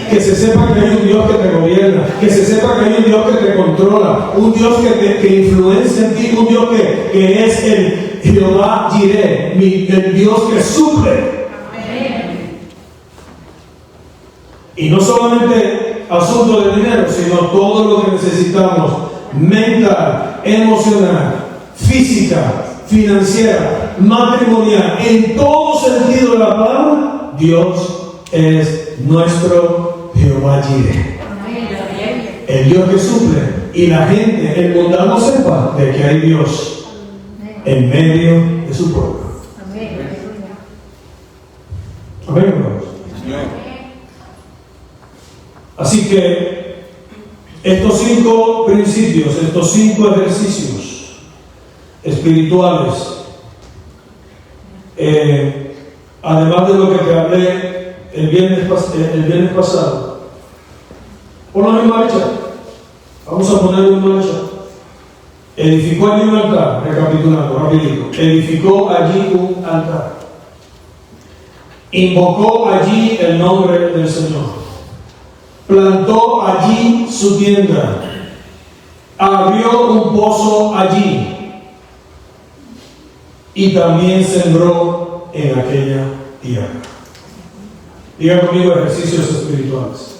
Speaker 2: Que se sepa que hay un Dios que te gobierna, que se sepa que hay un Dios que te controla, un Dios que influencia en ti, un Dios que es el Jehová Jireh, el Dios que suple. Y no solamente asunto de dinero, sino todo lo que necesitamos: mental, emocional, física, financiera, matrimonial, en todo sentido de la palabra. Dios es nuestro Jehová Jireh, el Dios que suple, y la gente, el mundano sepa de que hay Dios en medio de su pueblo. Amén, hermanos. Así que estos 5 principios, estos 5 ejercicios espirituales, además de lo que te hablé el viernes pasado, ponlo en marcha. Vamos a ponerlo en marcha. Edificó allí un altar, recapitulando rapidito. Edificó allí un altar. Invocó allí el nombre del Señor. plantó allí su tienda, abrió un pozo allí y también sembró en aquella tierra. Diga conmigo, ejercicios espirituales.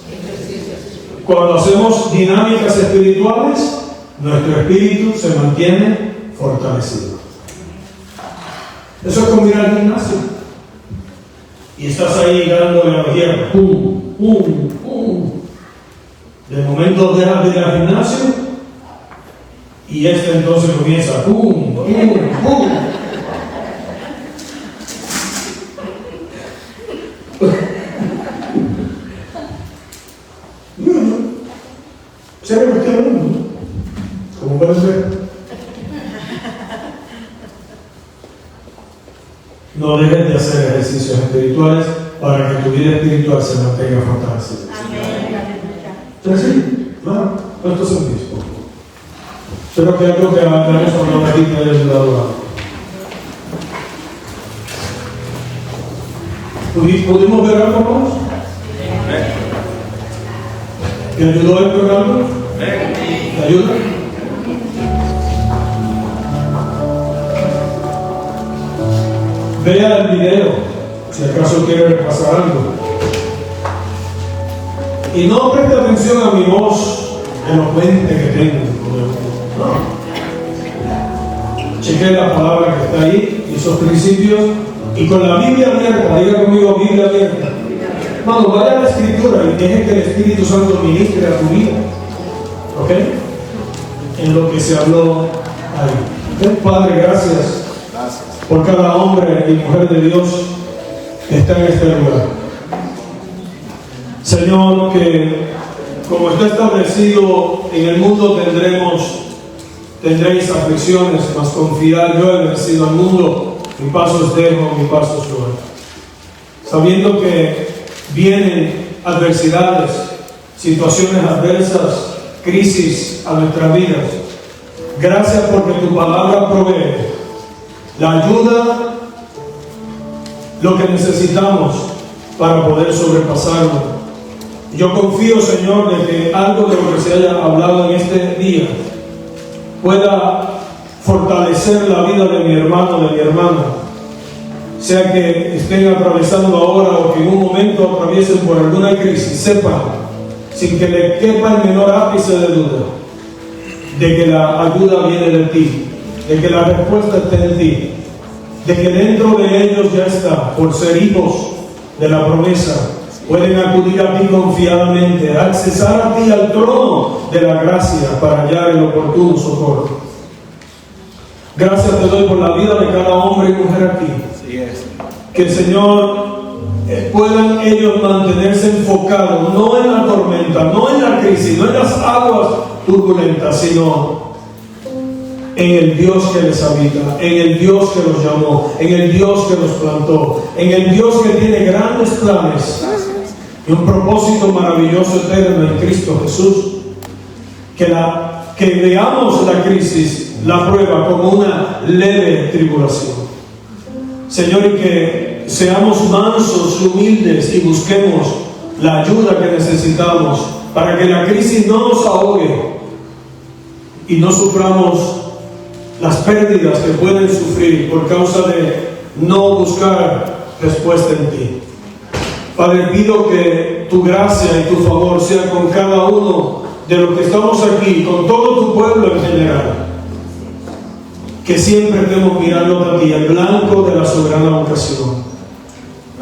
Speaker 2: Cuando hacemos dinámicas espirituales, nuestro espíritu se mantiene fortalecido. Eso es como ir al gimnasio y estás ahí dándole a la tierra, pum, pum, pum. De momento dejas de ir al gimnasio y entonces comienza pum, pum, pum. Se ve usted el mundo, como pueden ver. No dejes de hacer ejercicios espirituales para que tu vida espiritual se mantenga fortalecida. Amén. ¿Sí? Claro, esto es un disco. Espero que algo que hablamos cuando aquí te haya ayudado a algo. ¿Pudimos ver algo más? ¿Te ayudó el programa? ¿Te ayuda? Vea el video, si acaso quiere repasar algo. Y no preste atención a mi voz elocuente que tengo. No. Cheque la palabra que está ahí, esos principios, y con la Biblia abierta, diga conmigo Biblia abierta. Vamos, vaya a la Escritura y deje que el Espíritu Santo ministre a tu vida. ¿Ok? En lo que se habló ahí. Padre, gracias por cada hombre y mujer de Dios que está en este lugar. Señor, que como está establecido, en el mundo tendréis aflicciones, mas confiad, yo he vencido al mundo, mi paso es dejo, mi paso es suave. Sabiendo que vienen adversidades, situaciones adversas, crisis a nuestras vidas. Gracias porque tu palabra provee la ayuda, lo que necesitamos para poder sobrepasarlo. Yo confío, Señor, de que algo de lo que se haya hablado en este día pueda fortalecer la vida de mi hermano, de mi hermana, sea que estén atravesando ahora o que en un momento atraviesen por alguna crisis, sepan, sin que le quepa el menor ápice de duda, de que la ayuda viene de ti, de que la respuesta está en ti, de que dentro de ellos ya está, por ser hijos de la promesa, pueden acudir a ti confiadamente, accesar a ti al trono de la gracia para hallar el oportuno socorro. Gracias te doy por la vida de cada hombre y mujer aquí. Que el Señor puedan ellos mantenerse enfocados, no en la tormenta, no en la crisis, no en las aguas turbulentas, sino en el Dios que les habita, en el Dios que los llamó, en el Dios que los plantó, en el Dios que tiene grandes planes y un propósito maravilloso eterno en Cristo Jesús. Que veamos la crisis, la prueba, como una leve tribulación, Señor, y que seamos mansos y humildes y busquemos la ayuda que necesitamos para que la crisis no nos ahogue y no suframos las pérdidas que pueden sufrir por causa de no buscar respuesta en ti. Padre, pido que tu gracia y tu favor sea con cada uno de los que estamos aquí, con todo tu pueblo en general. Que siempre estemos mirando a ti, el blanco de la soberana vocación,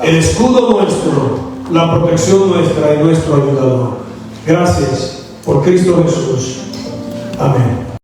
Speaker 2: el escudo nuestro, la protección nuestra y nuestro ayudador. Gracias por Cristo Jesús. Amén.